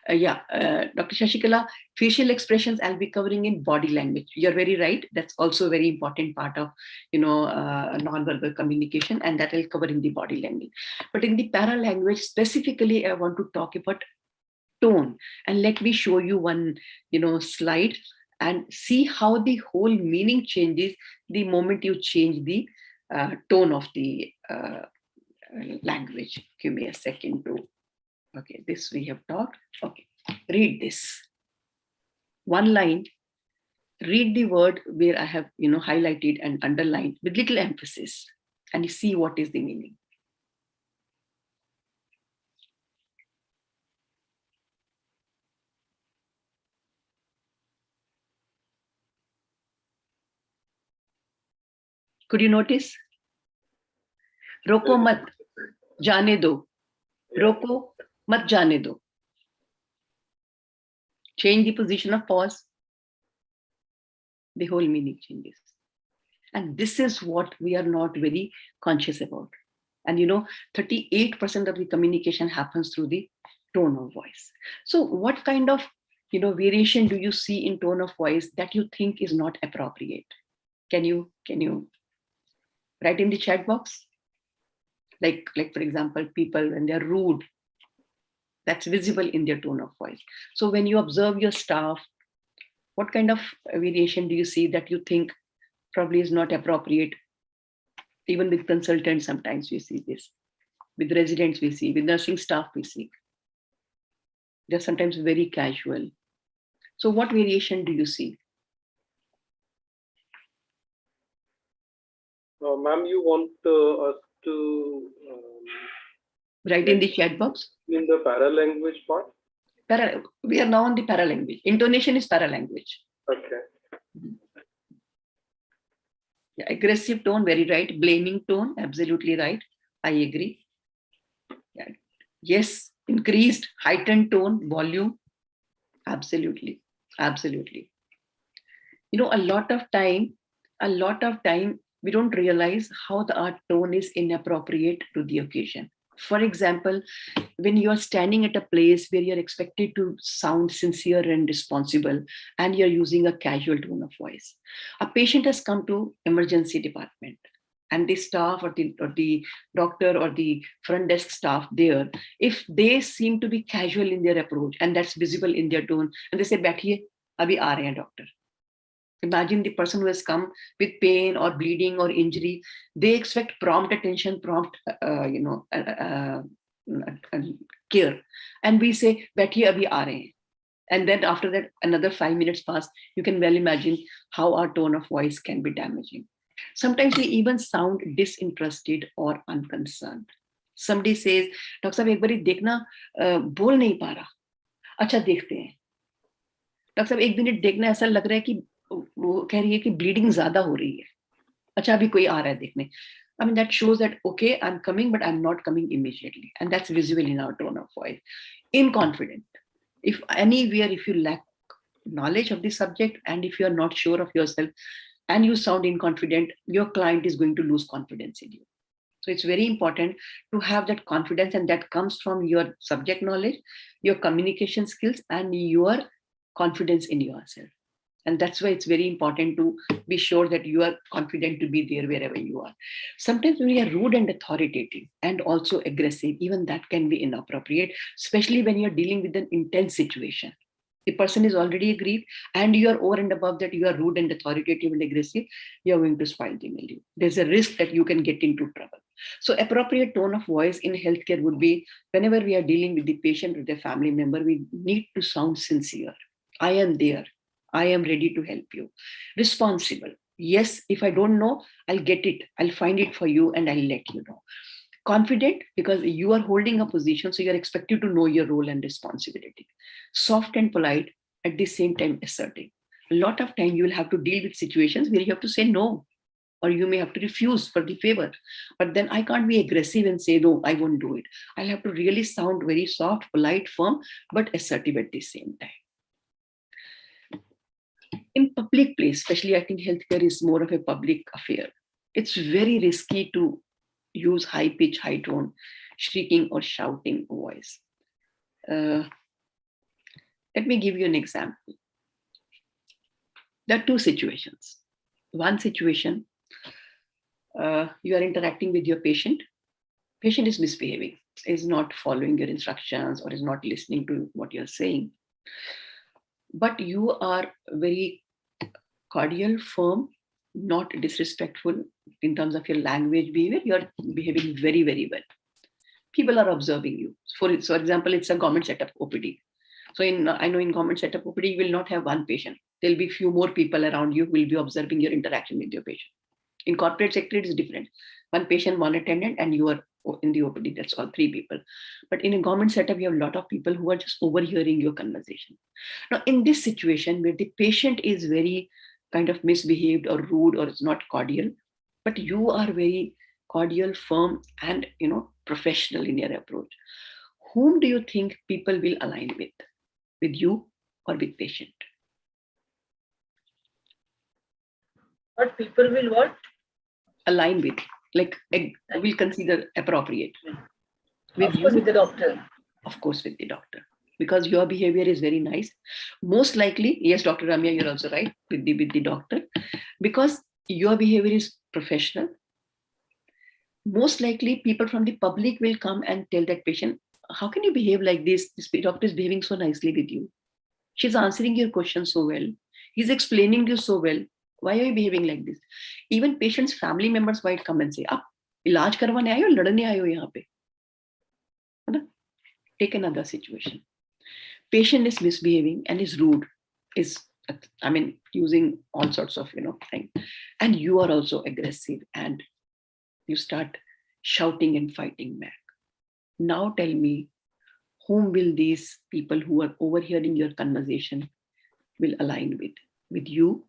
Dr. Shashikala, facial expressions I'll be covering in body language. You're very right. That's also a very important part of, non-verbal communication, and that I'll cover in the body language. But in the paralanguage, specifically, I want to talk about tone. And let me show you one, slide and see how the whole meaning changes the moment you change the tone of the language. Give me a second to. Okay, this we have talked. Okay, read this. One line, read the word where I have, highlighted and underlined with little emphasis, and you see what is the meaning. Could you notice? Roko mat jaane do. Roko mat jaane do. Change the position of pause. The whole meaning changes. And this is what we are not very conscious about. And 38% of the communication happens through the tone of voice. So what kind of variation do you see in tone of voice that you think is not appropriate? Can you write in the chat box? Like for example, people when they're rude, that's visible in their tone of voice. So when you observe your staff, what kind of variation do you see that you think probably is not appropriate? Even with consultants, sometimes we see this. With residents, we see. With nursing staff, we see. They're sometimes very casual. So what variation do you see? Ma'am, you want us to write in the chat box? In the paralanguage part? We are now on the paralanguage. Intonation is paralanguage. Okay. Yeah, aggressive tone, very right. Blaming tone, absolutely right. I agree. Yeah. Yes, increased, heightened tone, volume, absolutely, absolutely. A lot of time, we don't realize how our tone is inappropriate to the occasion. For example, when you are standing at a place where you're expected to sound sincere and responsible, and you're using a casual tone of voice. A patient has come to emergency department, and the staff or the doctor or the front desk staff there, if they seem to be casual in their approach, and that's visible in their tone, and they say, "Baithiye, abhi aa rahe hain doctor." Imagine the person who has come with pain or bleeding or injury. They expect prompt attention, prompt, care. And we say, "Baithiye, abhi aa rahe hain." And then after that, another 5 minutes pass. You can well imagine how our tone of voice can be damaging. Sometimes we even sound disinterested or unconcerned. Somebody says, "Doctor साहब एक बारी देखना, बोल नहीं पा रहा." अच्छा देखते हैं. डॉक्टर साहब एक मिनट देखना, ऐसा लग रहा है कि वो कह रही है कि ब्लीडिंग ज्यादा हो रही है. अच्छा अभी कोई आ रहा है देखने. I mean, that shows that, okay, I'm coming, but I'm not coming immediately. And that's visible in our tone of voice. Inconfident. If anywhere, if you lack knowledge of the subject, and if you're not sure of yourself, and you sound inconfident, your client is going to lose confidence in you. So it's very important to have that confidence, and that comes from your subject knowledge, your communication skills, and your confidence in yourself. And that's why it's very important to be sure that you are confident to be there wherever you are. Sometimes when we are rude and authoritative and also aggressive, even that can be inappropriate, especially when you're dealing with an intense situation. The person is already aggrieved, and you are over and above that, you are rude and authoritative and aggressive, you're going to spoil the milieu. There's a risk that you can get into trouble. So appropriate tone of voice in healthcare would be, whenever we are dealing with the patient or their family member, we need to sound sincere. I am there. I am ready to help you. Responsible. Yes, if I don't know, I'll get it. I'll find it for you and I'll let you know. Confident, because you are holding a position, so you're expected to know your role and responsibility. Soft and polite, at the same time assertive. A lot of time you will have to deal with situations where you have to say no. or you may have to refuse for the favor. But then I can't be aggressive and say, no, I won't do it. I'll have to really sound very soft, polite, firm, but assertive at the same time. In public place, especially, I think healthcare is more of a public affair. It's very risky to use high pitch, high tone, shrieking or shouting voice. Let me give you an example. There are two situations. One situation, you are interacting with your patient. Patient is misbehaving, is not following your instructions or is not listening to what you're saying. But you are very cordial, firm, not disrespectful in terms of your language behavior. You're behaving very, very well. People are observing you. For example, it's a government setup OPD. So I know in government setup OPD, you will not have one patient. There'll be few more people around you who will be observing your interaction with your patient. In corporate sector, it is different. One patient, one attendant, and you are in the OPD. That's all, 3 people. But in a government setup, you have a lot of people who are just overhearing your conversation. Now, in this situation where the patient is very kind of misbehaved or rude or is not cordial, but you are very cordial, firm, and professional in your approach, whom do you think people will align with you or with patient? What people will what? Align with, like will consider appropriate. Of course, with the doctor. Of course, with the doctor. Because your behavior is very nice. Most likely, yes, Dr. Ramya, you're also right, with the doctor. Because your behavior is professional, most likely people from the public will come and tell that patient, how can you behave like this? This doctor is behaving so nicely with you. She's answering your questions so well. He's explaining you so well. Why are you behaving like this? Even patients' family members might come and say, "Aap ilaj karwane aaye ho, ladne aaye ho yahan pe." Take another situation. Patient is misbehaving and is rude, using all sorts of things, and you are also aggressive and you start shouting and fighting back. Now tell me, whom will these people who are overhearing your conversation will align with you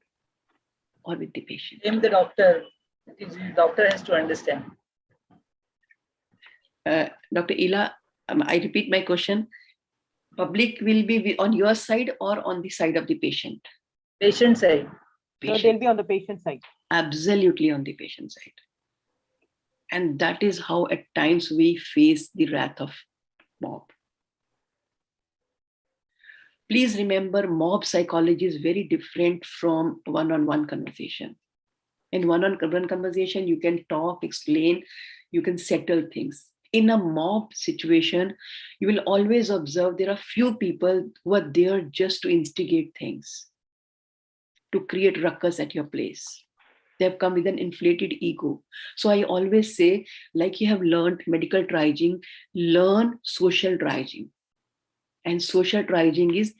or with the patient? Blame the doctor. The doctor has to understand. Dr. Ila, I repeat my question. Public will be on your side or on the side of the patient? Patient side. So they'll be on the patient side. Absolutely on the patient side. And that is how at times we face the wrath of mob. Please remember, mob psychology is very different from one-on-one conversation. In one-on-one conversation, you can talk, explain, you can settle things. In a mob situation, you will always observe there are few people who are there just to instigate things, to create ruckus at your place. They have come with an inflated ego. So I always say, like you have learned medical triaging, learn social triaging. And social triaging is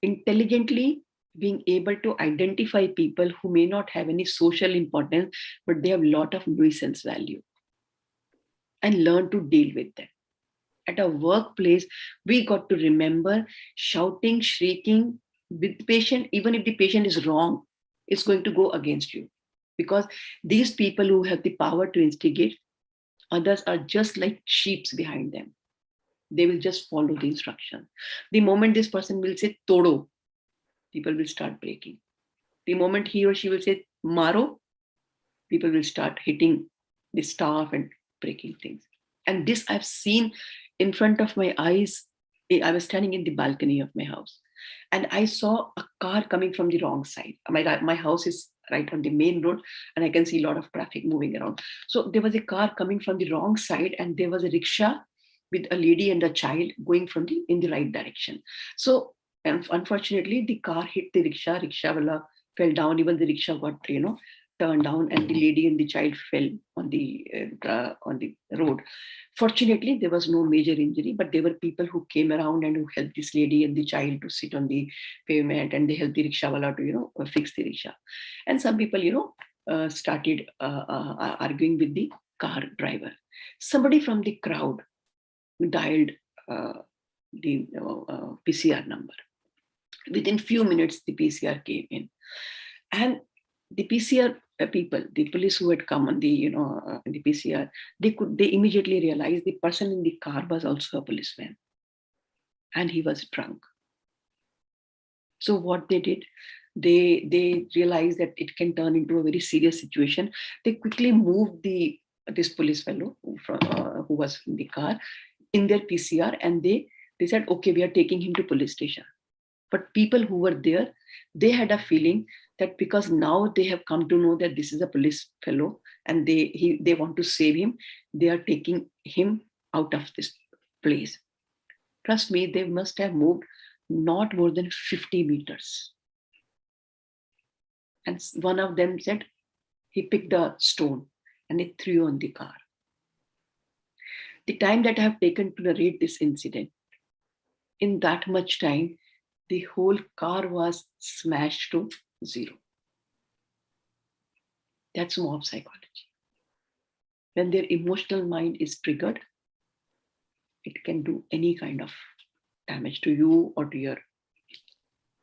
intelligently being able to identify people who may not have any social importance, but they have a lot of nuisance value, and learn to deal with them. At a workplace, we got to remember shouting, shrieking with the patient, even if the patient is wrong, it's going to go against you. Because these people who have the power to instigate, others are just like sheep behind them. They will just follow the instruction. The moment this person will say, Todo, people will start breaking. The moment he or she will say, Maro, people will start hitting the staff and breaking things. And this I've seen in front of my eyes. I was standing in the balcony of my house and I saw a car coming from the wrong side. My house is right on the main road and I can see a lot of traffic moving around. So there was a car coming from the wrong side and there was a rickshaw with a lady and a child going in the right direction. So unfortunately, the car hit the rickshaw wala fell down, even the rickshaw got, turned down and the lady and the child fell on the road. Fortunately, there was no major injury, but there were people who came around and who helped this lady and the child to sit on the pavement, and they helped the rickshawala to, fix the rickshaw. And some people, started arguing with the car driver. Somebody from the crowd dialed the PCR number. Within few minutes, the PCR came in. And the PCR people, the police who had come on the, in the PCR, they immediately realized the person in the car was also a policeman, and he was drunk. So what they did, they realized that it can turn into a very serious situation. They quickly moved this police fellow who was in the car in their PCR, and they said, okay, we are taking him to police station. But people who were there, they had a feeling that because now they have come to know that this is a police fellow and they want to save him, they are taking him out of this place. Trust me, they must have moved not more than 50 meters. And one of them said he picked a stone and he threw on the car. The time that I have taken to narrate this incident, in that much time, the whole car was smashed to zero. That's mob psychology. When their emotional mind is triggered, it can do any kind of damage to you or to your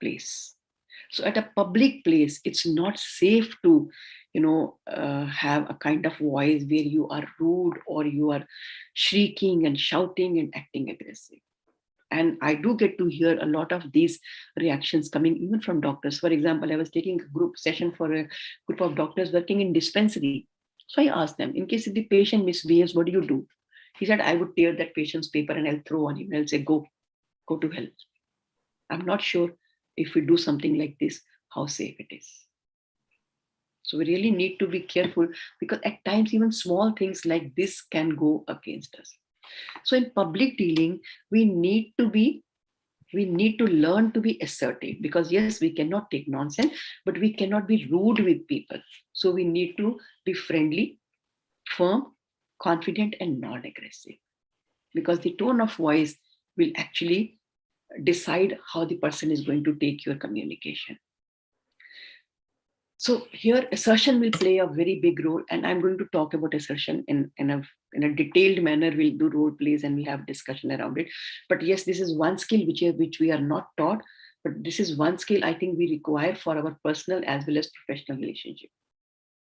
place. So at a public place, it's not safe to, have a kind of voice where you are rude or you are shrieking and shouting and acting aggressive. And I do get to hear a lot of these reactions coming even from doctors. For example, I was taking a group session for a group of doctors working in dispensary. So I asked them, in case if the patient misbehaves, what do you do? He said, I would tear that patient's paper and I'll throw on him. I'll say, go to hell. I'm not sure if we do something like this, how safe it is. So we really need to be careful, because at times even small things like this can go against us. So in public dealing, we need to learn to be assertive, because yes, we cannot take nonsense, but we cannot be rude with people. So we need to be friendly, firm, confident, and non-aggressive, because the tone of voice will actually decide how the person is going to take your communication. So here assertion will play a very big role, and I'm going to talk about assertion in a detailed manner. We'll do role plays and we'll have discussion around it. But yes, this is one skill which we are not taught, but this is one skill I think we require for our personal as well as professional relationship.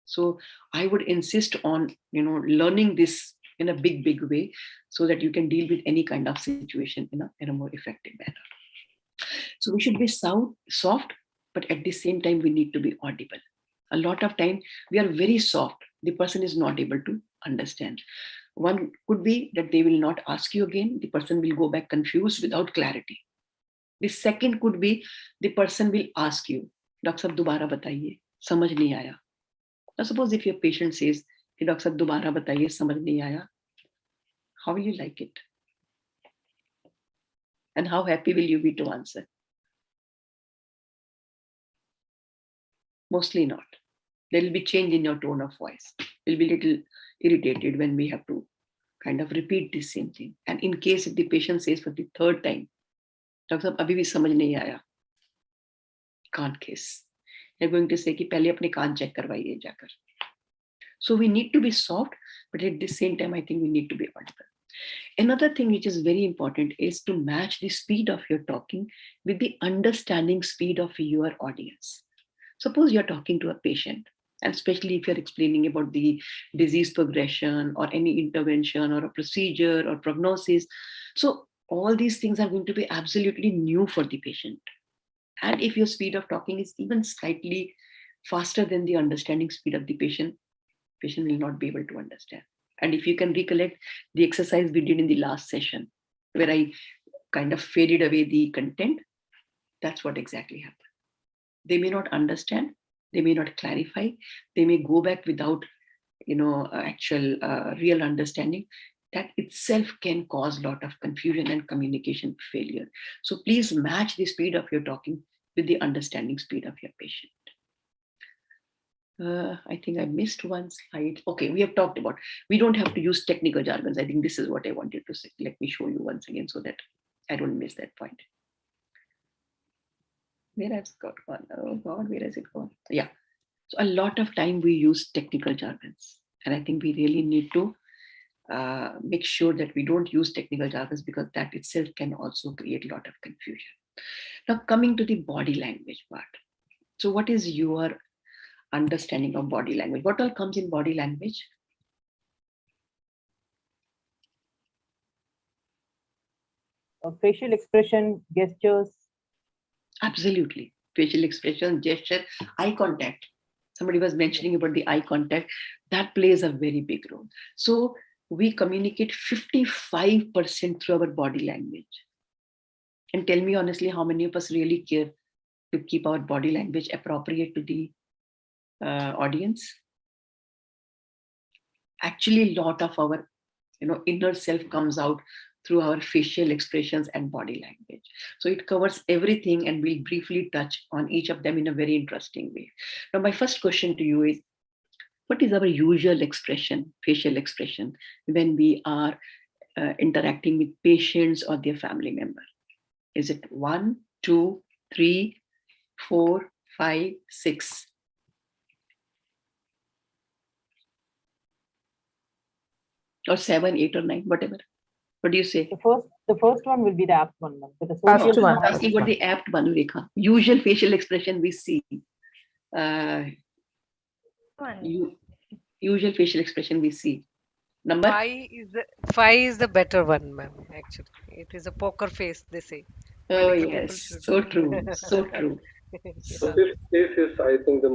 So I would insist on, learning this in a big way, so that you can deal with any kind of situation in a more effective manner. So we should be soft, but at the same time, we need to be audible. A lot of time we are very soft. The person is not able to understand. One could be that they will not ask you again. The person will go back confused without clarity. The second could be the person will ask you, Doctor Sahab, dobara bataiye, samajh nahi aaya. Now suppose if your patient says, Doctor Sahab, dobara bataiye, samajh nahi aaya, how will you like it? And how happy will you be to answer? Mostly not. There will be change in your tone of voice. You'll be a little irritated when we have to kind of repeat the same thing. And in case if the patient says for the third time, Doctor Sahab, abhi bhi samajh nahi aaya, can't kiss. They're going to say ki pehle apne kaan check karwaiye jaakar. So we need to be soft, but at the same time, I think we need to be audible. Another thing which is very important is to match the speed of your talking with the understanding speed of your audience. Suppose you're talking to a patient, and especially if you're explaining about the disease progression or any intervention or a procedure or prognosis. So all these things are going to be absolutely new for the patient. And if your speed of talking is even slightly faster than the understanding speed of the patient will not be able to understand. And if you can recollect the exercise we did in the last session, where I kind of faded away the content, that's what exactly happened. They may not understand, they may not clarify, they may go back without, actual real understanding. That itself can cause a lot of confusion and communication failure. So please match the speed of your talking with the understanding speed of your patient. I think I missed one slide. Okay, we have talked about, we don't have to use technical jargons. I think this is what I wanted to say. Let me show you once again so that I don't miss that point. Where has it gone? Oh God, where has it gone? Yeah. So a lot of time we use technical jargons. And I think we really need to make sure that we don't use technical jargons, because that itself can also create a lot of confusion. Now coming to the body language part. So what is your understanding of body language. What all comes in body language? Facial expression, gestures. Absolutely. Facial expression, gesture, eye contact. Somebody was mentioning about the eye contact. That plays a very big role. So we communicate 55% through our body language. And tell me honestly, how many of us really care to keep our body language appropriate to the audience? Actually, a lot of our inner self comes out through our facial expressions and body language. So it covers everything, and we'll briefly touch on each of them in a very interesting way. Now, my first question to you is, what is our usual expression, facial expression, when we are interacting with patients or their family member? Is it 1, 2, 3, 4, 5, 6? Or 7, 8, or 9, whatever. What do you say? The first one will be the apt one. I'm asking what the apt one, Rekha. Usual facial expression we see. Usual facial expression we see. Number 5 is the better one, ma'am. Actually, it is a poker face, they say. Oh yes, so true, so true. So this face is, I think, the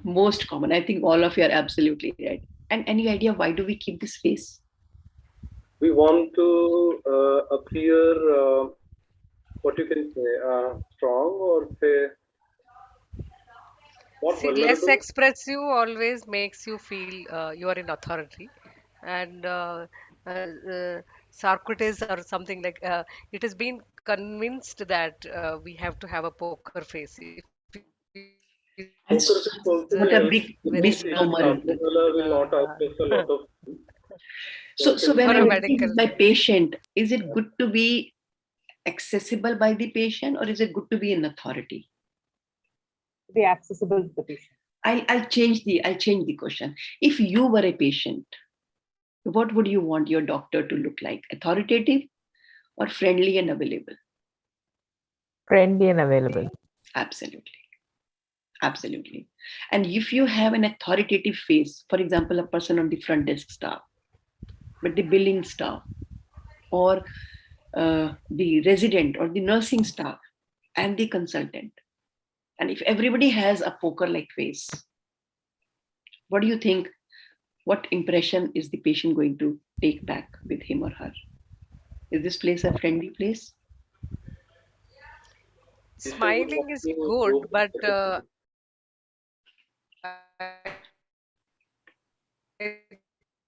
most common. I think all of you are absolutely right. And any idea why do we keep this face? We want to appear, what you can say, strong, or say See, less expressive always makes you feel you are in authority, and Socrates or something like it has been convinced that we have to have a poker face. If What a big misnomer. will not ask us a lot of. So when I'm working with my patient, is it good to be accessible by the patient, or is it good to be in authority? Be accessible to the patient. I'll change the question. If you were a patient, what would you want your doctor to look like? Authoritative or friendly and available? Friendly and available. Absolutely. Absolutely. And if you have an authoritative face, for example, a person on the front desk staff, but the billing staff, or the resident or the nursing staff and the consultant, and if everybody has a poker-like face, what do you think? What impression is the patient going to take back with him or her? Is this place a friendly place? Smiling is good, but I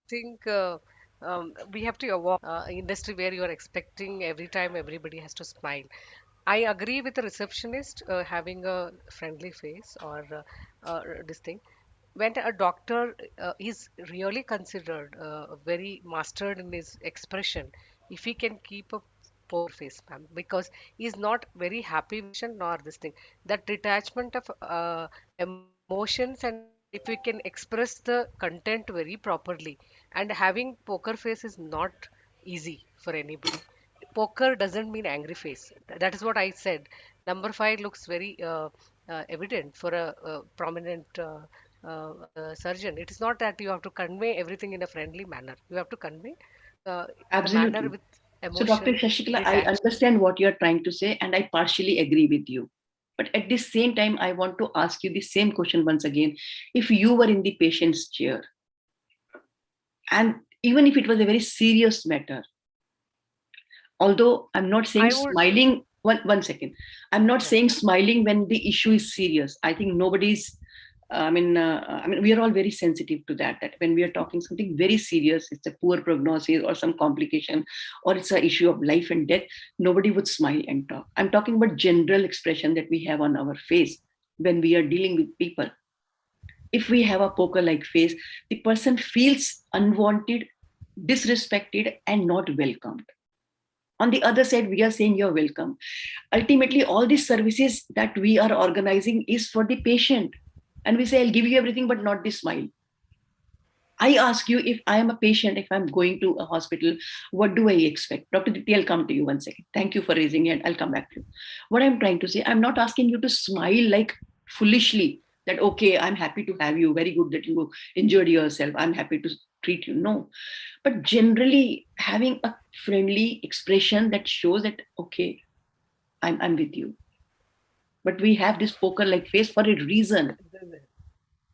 think we have to avoid industry where you are expecting every time everybody has to smile. I agree with the receptionist having a friendly face or this thing. When a doctor is really considered very mastered in his expression, if he can keep a poker face, ma'am, because he's not very happy with nor this thing. That detachment of emotions, and if we can express the content very properly, and having poker face is not easy for anybody. Poker doesn't mean angry face. That is what I said. Number 5 looks very evident for a prominent surgeon. It is not that you have to convey everything in a friendly manner. You have to convey the manner with emotion. So Dr. Shashikala, I understand what you're trying to say, and I partially agree with you. But at the same time, I want to ask you the same question once again. If you were in the patient's chair, and even if it was a very serious matter, although I'm not saying smiling, one second. I'm not saying smiling when the issue is serious. I think nobody's, I mean, we are all very sensitive to that when we are talking something very serious, it's a poor prognosis or some complication, or it's an issue of life and death, nobody would smile and talk. I'm talking about general expression that we have on our face when we are dealing with people. If we have a poker-like face, the person feels unwanted, disrespected, and not welcomed. On the other side, we are saying you're welcome. Ultimately, all these services that we are organizing is for the patient. And we say, I'll give you everything, but not this smile. I ask you, if I am a patient, if I'm going to a hospital, what do I expect? Dr. Diti, I'll come to you one second. Thank you for raising it. I'll come back to you. What I'm trying to say, I'm not asking you to smile like foolishly, that, okay, I'm happy to have you. Very good that you enjoyed yourself. I'm happy to treat you. No. But generally having a friendly expression that shows that, okay, I'm with you. But we have this poker-like face for a reason.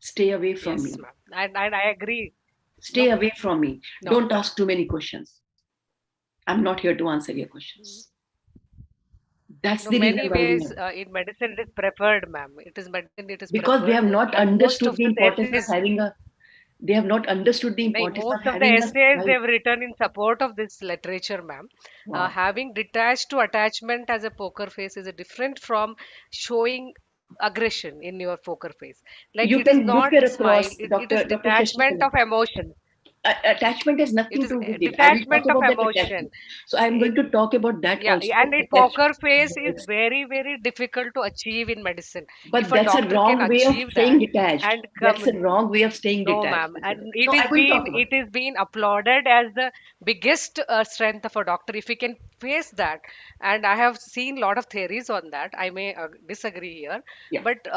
Stay away from me. And I agree. Stay away from me. Don't ask too many questions. I'm not here to answer your questions. That's the many reason why ways in medicine it is preferred, ma'am. It is medicine, it is because preferred. they have not understood the importance essays, of having a. They have not understood the importance most of of the having essays a. they've written in support of this literature, ma'am. Wow. Having detached to attachment as a poker face is different from showing aggression in your poker face. Like You it is can look not smile, across, it is Dr. detachment Shashikala. of emotion. Attachment has nothing It is to do with it. I will talk detachment of about that emotion. attachment. So I'm going to talk about that Yeah, also. and in poker face is very, very difficult to achieve in medicine. But If a that's a doctor can wrong way of achieve staying that detached. and That's a come, wrong way of staying no, detached. ma'am, and No, I will talk about it is being applauded as the biggest strength of a doctor if he can face that. And I have seen a lot of theories on that. I may disagree here, but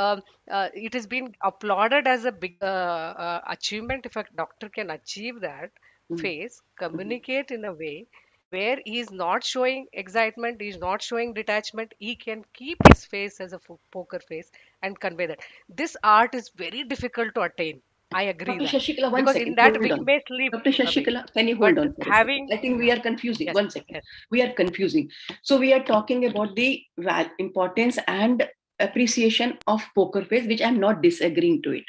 it has been applauded as a big achievement if a doctor can achieve that face, communicate in a way where he is not showing excitement, he is not showing detachment, he can keep his face as a poker face and convey that. This art is very difficult to attain. I agree Dr. that. Shashikala, one Because in second, that hold we on. may sleep Dr. away. Shashikala, can you But hold on for a having, second? I think we are confusing. yes, One second. yes. We are confusing. So we are talking about the importance and appreciation of poker face, which I'm not disagreeing to it.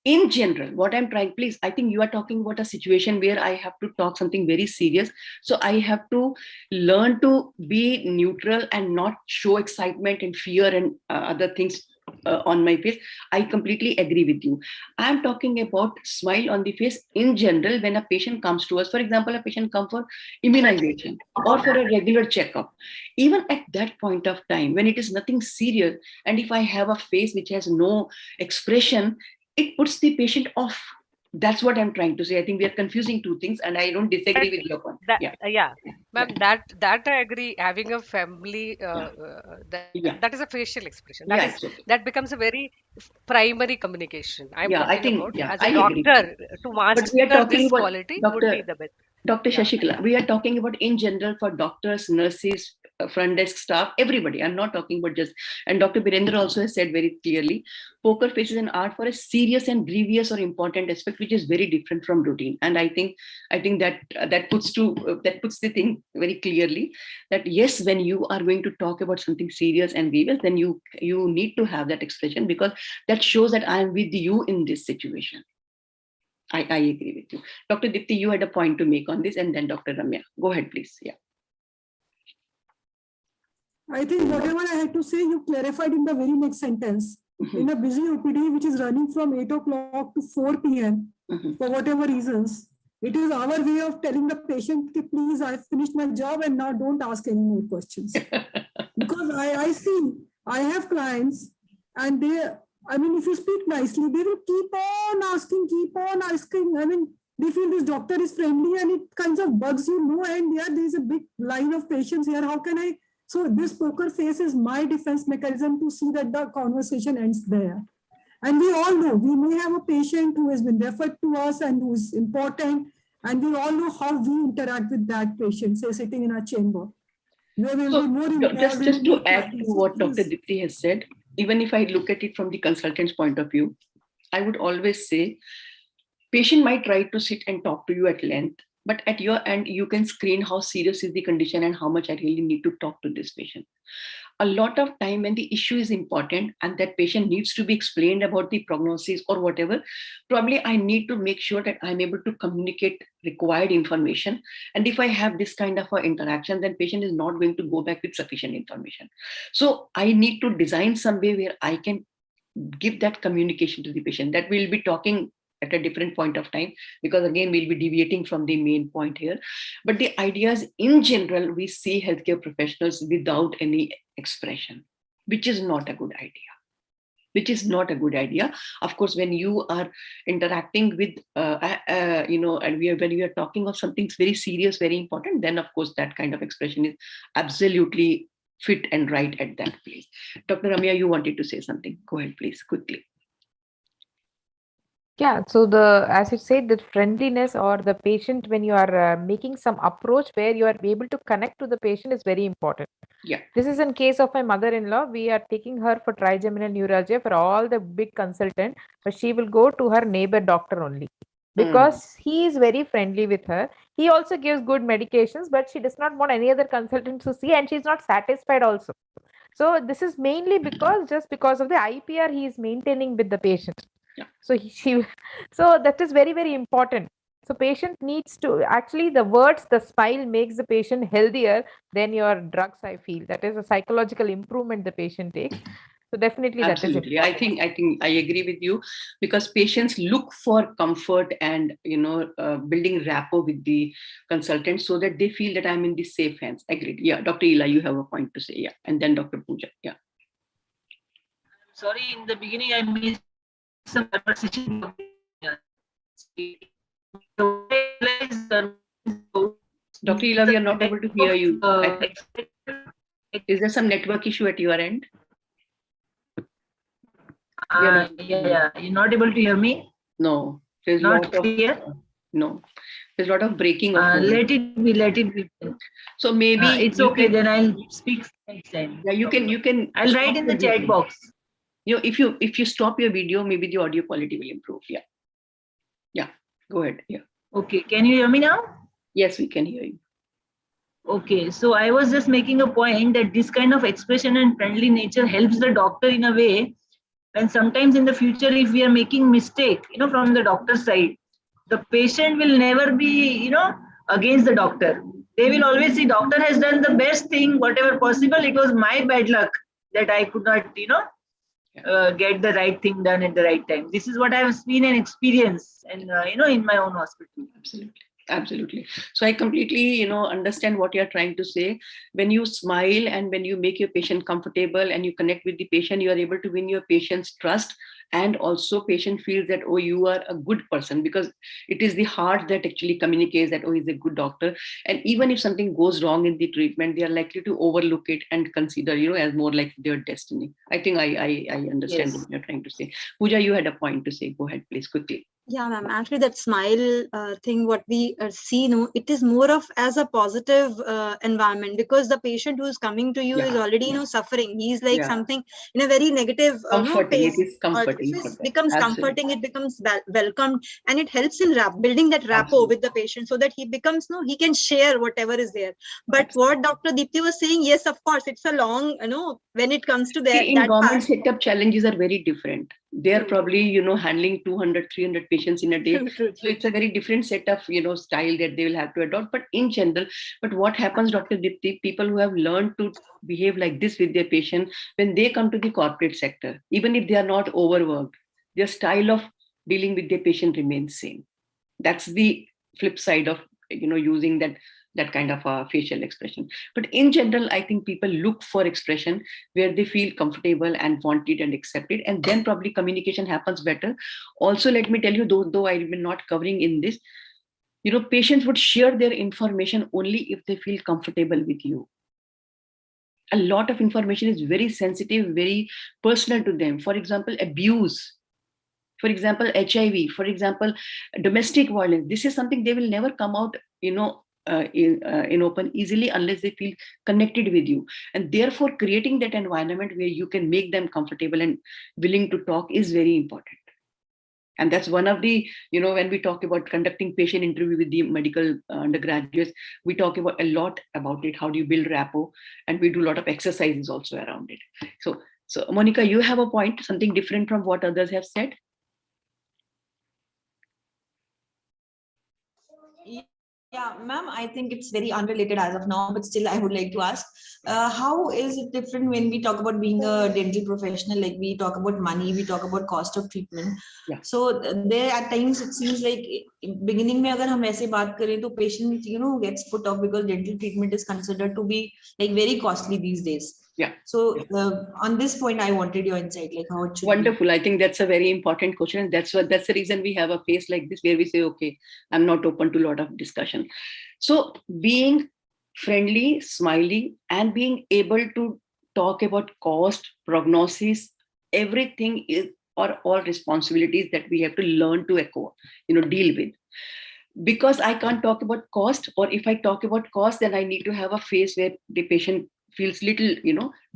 In general, what I'm trying, please, I think you are talking about a situation where I have to talk something very serious. So I have to learn to be neutral and not show excitement and fear and other things on my face. I completely agree with you. I'm talking about smile on the face in general when a patient comes to us. For example, a patient comes for immunization or for a regular checkup. Even at that point of time, when it is nothing serious, and if I have a face which has no expression, it puts the patient off. That's what I'm trying to say. I think we are confusing two things, and I don't disagree with your point. Yeah, ma'am, that I agree. Having a family, that is a facial expression. That becomes a very primary communication. I'm I talking think, about as I a agree. doctor to But we are master talking this about quality would be the best. Dr. Shashikala, we are talking about in general for doctors, nurses, front desk staff, everybody. I'm not talking about just, and Dr. Birendra also has said very clearly, poker face is an art for a serious and grievous or important aspect, which is very different from routine. And I think that puts the thing very clearly that yes, when you are going to talk about something serious and grievous, then you need to have that expression, because that shows that I am with you in this situation. I agree with you. Dr. Dipti, you had a point to make on this, and then Dr. Ramya. Go ahead, please. Yeah. I think whatever I had to say, you clarified in the very next sentence. In a busy OPD, which is running from 8 o'clock to 4 p.m., for whatever reasons, it is our way of telling the patient, please, I've finished my job and now don't ask any more questions. Because I see, I have clients and if you speak nicely, they will keep on asking. They feel this doctor is friendly and it kind of bugs you, and there's a big line of patients here. How can I? So this poker face is my defense mechanism to see that the conversation ends there. And we all know, we may have a patient who has been referred to us and who is important, and we all know how we interact with that patient, say sitting in our chamber. Just to add to what Dr. Dipti has said, even if I look at it from the consultant's point of view, I would always say, patient might try to sit and talk to you at length, but at your end, you can screen how serious is the condition and how much I really need to talk to this patient. A lot of time when the issue is important and that patient needs to be explained about the prognosis or whatever, probably I need to make sure that I'm able to communicate required information. And if I have this kind of an interaction, then patient is not going to go back with sufficient information. So I need to design some way where I can give that communication to the patient, that we'll be talking at a different point of time, because again, we'll be deviating from the main point here. But the idea is, in general, we see healthcare professionals without any expression, which is not a good idea. Of course, when you are interacting with, and when we are talking of something very serious, very important, then of course, that kind of expression is absolutely fit and right at that place. Dr. Ramya, you wanted to say something. Go ahead, please, quickly. Yeah, so the as you said, the friendliness or the patient when you are making some approach where you are able to connect to the patient is very important. Yeah. This is in case of my mother-in-law. We are taking her for trigeminal neuralgia for all the big consultant, but she will go to her neighbor doctor only because he is very friendly with her. He also gives good medications, but she does not want any other consultant to see, and she's not satisfied also. So this is mainly just because of the IPR he is maintaining with the patient. Yeah. So so that is very, very important. So patient needs to actually the words, the smile makes the patient healthier than your drugs. I feel that is a psychological improvement the patient takes. So definitely that is Absolutely. important. I think I agree with you, because patients look for comfort and building rapport with the consultant so that they feel that I'm in the safe hands. Agreed. Yeah, Dr. Ela, you have a point to say. Yeah, and then Dr. Pooja. Yeah. Sorry, in the beginning I missed some conversation. Dr. Ela, we are not able to hear you. Is there some network issue at your end? Yeah, you're not able to hear me? No. There's not clear? No. There's a lot of breaking of let it be. So maybe it's okay, then I'll speak next time. Yeah, you can. I'll write in the chat box. If you stop your video, maybe the audio quality will improve. Yeah. Yeah. Go ahead. Yeah. Okay. Can you hear me now? Yes, we can hear you. Okay. So I was just making a point that this kind of expression and friendly nature helps the doctor in a way. And sometimes in the future, if we are making mistake, from the doctor's side, the patient will never be, against the doctor. They will always see doctor has done the best thing, whatever possible. It was my bad luck that I could not, get the right thing done at the right time. This is what I have seen and experienced, and in my own hospital. Absolutely. So I completely, understand what you're trying to say. When you smile and when you make your patient comfortable and you connect with the patient, you are able to win your patient's trust. And also patient feels that, oh, you are a good person, because it is the heart that actually communicates that, oh, he's a good doctor. And even if something goes wrong in the treatment, they are likely to overlook it and consider, as more like their destiny. I think I understand what you're trying to say. Pooja, you had a point to say. Go ahead, please, quickly. Yeah, ma'am. Actually, that smile thing, what we see, it is more of as a positive environment, because the patient who is coming to you is already, suffering. He's like something in a very negative pace. It is comforting. It becomes comforting. It becomes welcomed, and it helps in building that rapport with the patient, so that he becomes, he can share whatever is there. But what Dr. Deepti was saying, yes, of course, it's a long, when it comes to that. In government setup, challenges are very different. They are probably, handling 200, 300 patients in a day. So it's a very different set of, style that they will have to adopt. But in general, what happens, Dr. Dipti, people who have learned to behave like this with their patient, when they come to the corporate sector, even if they are not overworked, their style of dealing with their patient remains same. That's the flip side of, using that kind of a facial expression. But in general, I think people look for expression where they feel comfortable and wanted and accepted, and then probably communication happens better. Also, let me tell you, though I will not covering in this, patients would share their information only if they feel comfortable with you. A lot of information is very sensitive, very personal to them. For example, abuse. For example, HIV. For example, domestic violence. This is something they will never come out, in open easily unless they feel connected with you. And therefore, creating that environment where you can make them comfortable and willing to talk is very important. And that's one of the, when we talk about conducting patient interview with the medical undergraduates, we talk about a lot about it. How do you build rapport? And we do a lot of exercises also around it. So Monica, you have a point, something different from what others have said? Yeah, ma'am, I think it's very unrelated as of now, but still I would like to ask, how is it different when we talk about being a dental professional? Like, we talk about money, we talk about cost of treatment. Yeah. So there at times it seems like beginning mein agar hum aise baat kare to patient, gets put off because dental treatment is considered to be like very costly these days. Yeah. So on this point, I wanted your insight, like how it should Wonderful. I think that's a very important question. And that's the reason we have a phase like this where we say, okay, I'm not open to a lot of discussion. So being friendly, smiley, and being able to talk about cost, prognosis, everything or all responsibilities that we have to learn to deal with. Because I can't talk about cost, or if I talk about cost, then I need to have a face where the patient feels little,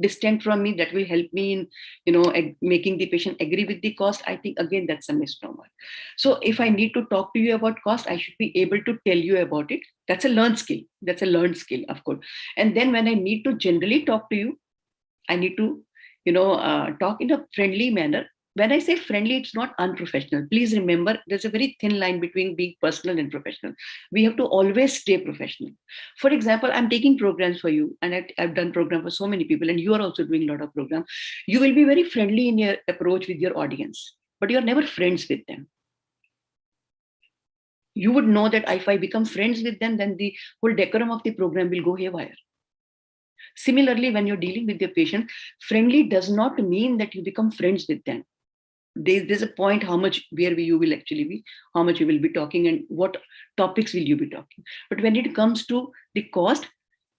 distant from me. That will help me in, making the patient agree with the cost. I think again, that's a misnomer. So if I need to talk to you about cost, I should be able to tell you about it. That's a learned skill. That's a learned skill, of course. And then when I need to generally talk to you, I need to, talk in a friendly manner. When I say friendly, it's not unprofessional. Please remember, there's a very thin line between being personal and professional. We have to always stay professional. For example, I'm taking programs for you, and I've done program for so many people, and you are also doing a lot of programs. You will be very friendly in your approach with your audience, but you're never friends with them. You would know that if I become friends with them, then the whole decorum of the program will go haywire. Similarly, when you're dealing with your patient, friendly does not mean that you become friends with them. There's a point where you will actually be, how much you will be talking, and what topics will you be talking. But when it comes to the cost,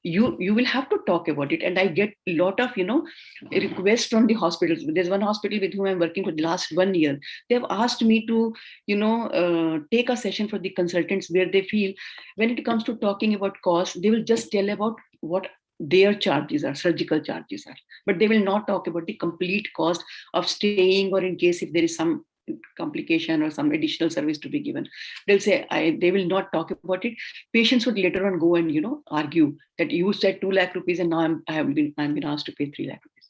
you will have to talk about it. And I get a lot of requests from the hospitals. There's one hospital with whom I'm working for the last 1 year. They have asked me to take a session for the consultants, where they feel when it comes to talking about cost, they will just tell about what their charges are, surgical charges are, but they will not talk about the complete cost of staying, or in case if there is some complication or some additional service to be given. They'll say, they will not talk about it. Patients would later on go and argue that you said 2 lakh rupees and now I'm been asked to pay 3 lakh rupees.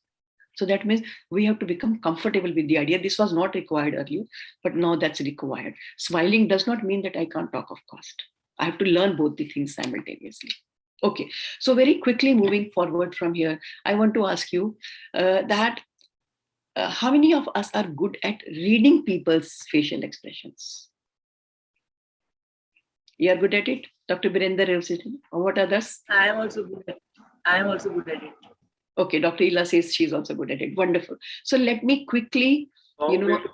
So that means we have to become comfortable with the idea. This was not required earlier, but now that's required. Smiling does not mean that I can't talk of cost. I have to learn both the things simultaneously. Okay, so very quickly moving forward from here, I want to ask you that how many of us are good at reading people's facial expressions? You are good at it? Dr. Birender, or what others? I am also good at it. it. Okay, Dr. Ila says she's also good at it. Wonderful. So let me quickly,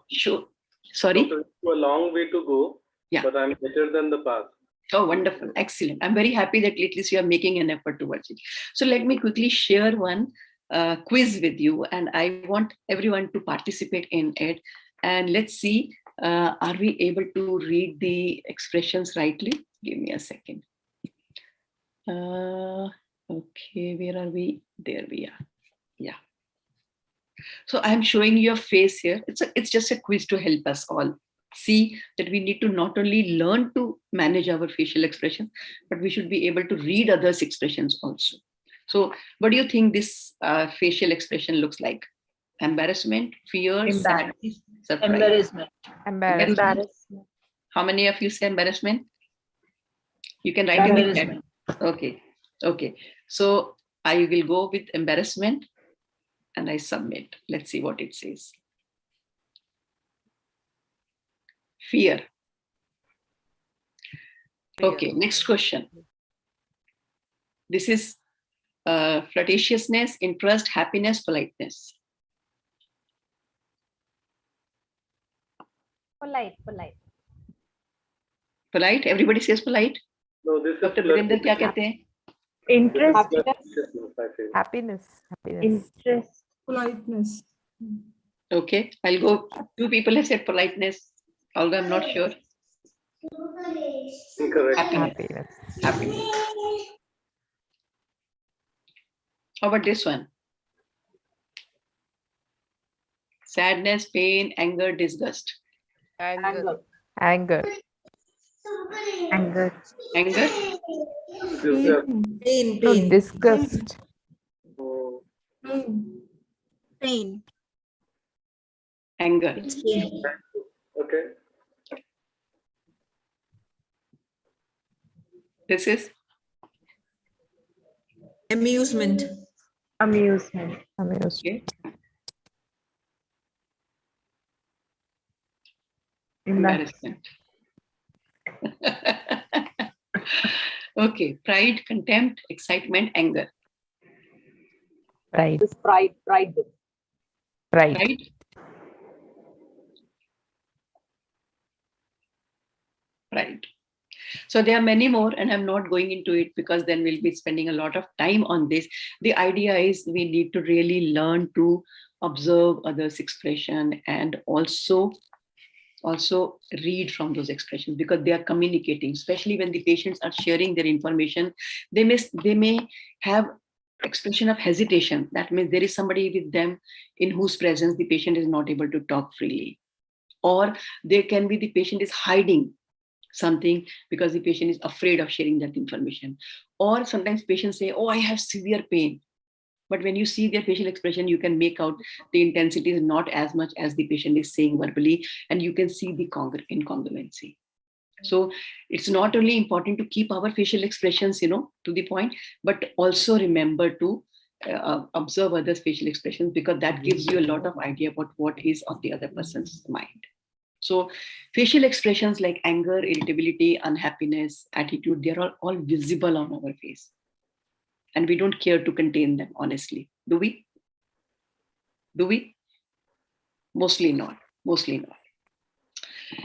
show. Sorry? So a long way to go, but I'm better than the past. Oh, wonderful. Excellent. I'm very happy that at least you are making an effort towards it. So let me quickly share one quiz with you, and I want everyone to participate in it. And let's see, are we able to read the expressions rightly? Give me a second. Okay, where are we? There we are. Yeah. So I'm showing you a face here. It's just a quiz to help us all see that we need to not only learn to manage our facial expression, but we should be able to read others' expressions also. So what do you think this facial expression looks like? Embarrassment, fear, sadness, surprise? Embarrassment. How many of you say embarrassment? You can write in the chat. Okay. So I will go with embarrassment and I submit. Let's see what it says. Fear. Okay, next question. This is flirtatiousness, interest, happiness, politeness. Polite. Polite? Everybody says polite? No, this is Dr. Birender, क्या कहते हैं? Interest. Happiness. Interest. Politeness. Okay, I'll go. 2 people have said politeness, although I'm not sure. Incorrect. Happiness. How about this one? Sadness, pain, anger, disgust. Anger. Pain. No, disgust. Pain. Anger. Okay. This is Amusement. okay. Embarrassment. Okay, pride, contempt, excitement, anger. Pride. This pride. Right? Right. So there are many more, and I'm not going into it because then we'll be spending a lot of time on this. The idea is we need to really learn to observe others' expression, and also read from those expressions, because they are communicating. Especially when the patients are sharing their information, they may have expression of hesitation. That means there is somebody with them in whose presence the patient is not able to talk freely, or there can be the patient is hiding something because the patient is afraid of sharing that information. Or sometimes patients say, oh, I have severe pain, but when you see their facial expression, you can make out the intensity is not as much as the patient is saying verbally, and you can see the incongruency. So it's not only important to keep our facial expressions, to the point, but also remember to observe others' facial expressions, because that gives you a lot of idea about what is on the other person's mind. So facial expressions like anger, irritability, unhappiness, attitude, they are all visible on our face. And we don't care to contain them, honestly. Do we? Do we? Mostly not. Mostly not.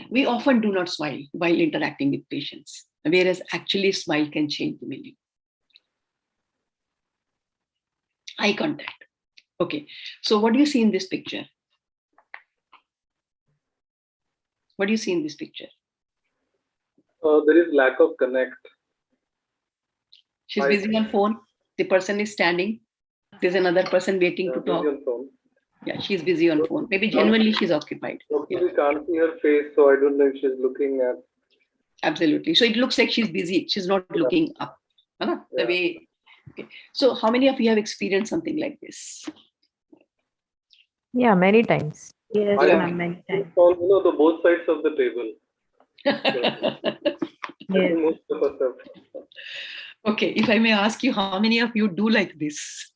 We often do not smile while interacting with patients, whereas actually smile can change the meaning. Eye contact. Okay, so what do you see in this picture? What do you see in this picture? There is lack of connect. She's busy on phone. The person is standing. There's another person waiting to talk. Yeah, she's busy on phone. Maybe genuinely she's occupied. Okay, we can't see her face, so I don't know if she's looking at. Absolutely. So it looks like she's busy. She's not looking up. The way. Okay. So how many of you have experienced something like this? Yeah, many times. Yes, many times. On, the both sides of the table. Yes. Most of us have. Okay, if I may ask you, how many of you do like this?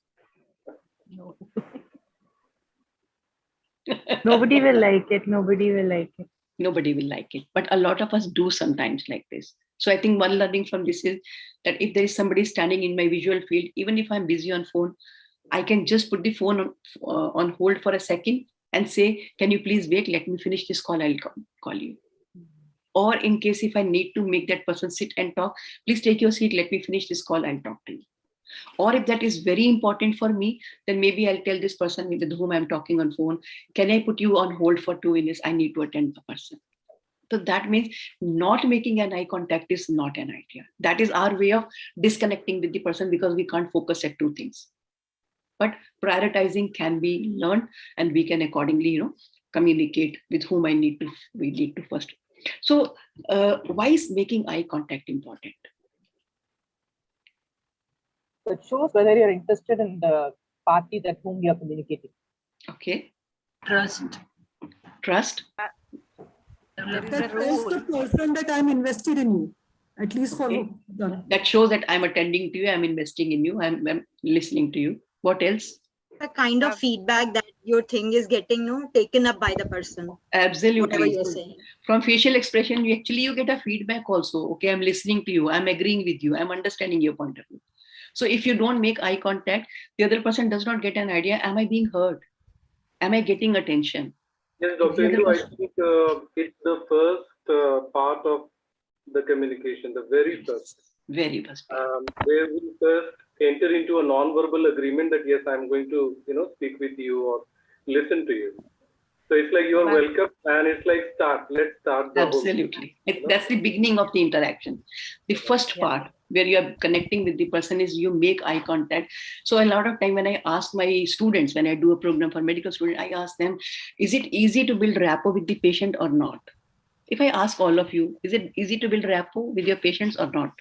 No. Nobody will like it. Nobody will like it. Nobody will like it. But a lot of us do sometimes like this. So I think one learning from this is that if there is somebody standing in my visual field, even if I'm busy on phone, I can just put the phone on hold for a second and say, can you please wait? Let me finish this call. I'll call you. Or in case if I need to make that person sit and talk, please take your seat. Let me finish this call. I'll talk to you. Or if that is very important for me, then maybe I'll tell this person with whom I'm talking on phone, can I put you on hold for 2 minutes? I need to attend the person. So that means not making an eye contact is not an idea. That is our way of disconnecting with the person, because we can't focus at two things. But prioritizing can be learned, and we can accordingly, communicate with whom we need to first. So why is making eye contact important? So it shows whether you're interested in the party that whom you're communicating. Okay. Trust. Trust. There is That a rule. the person that I'm invested in you, at least for that shows that I'm attending to you, I'm investing in you, I'm listening to you. What else? The kind of feedback that your thing is getting taken up by the person. Absolutely. Whatever you're saying. From facial expression, you get a feedback also. Okay, I'm listening to you, I'm agreeing with you, I'm understanding your point of view. So if you don't make eye contact, the other person does not get an idea, am I being heard? Am I getting attention? Yes, Dr. Indu, I think it's the first part of the communication, the very first. Very first. Where we first enter into a non-verbal agreement that yes, I'm going to, speak with you or listen to you. So it's like you're welcome, and it's like let's start. Absolutely. That's the beginning of the interaction. The first part where you are connecting with the person is you make eye contact. So a lot of time when I ask my students, when I do a program for medical students, I ask them, is it easy to build rapport with the patient or not? If I ask all of you, is it easy to build rapport with your patients or not?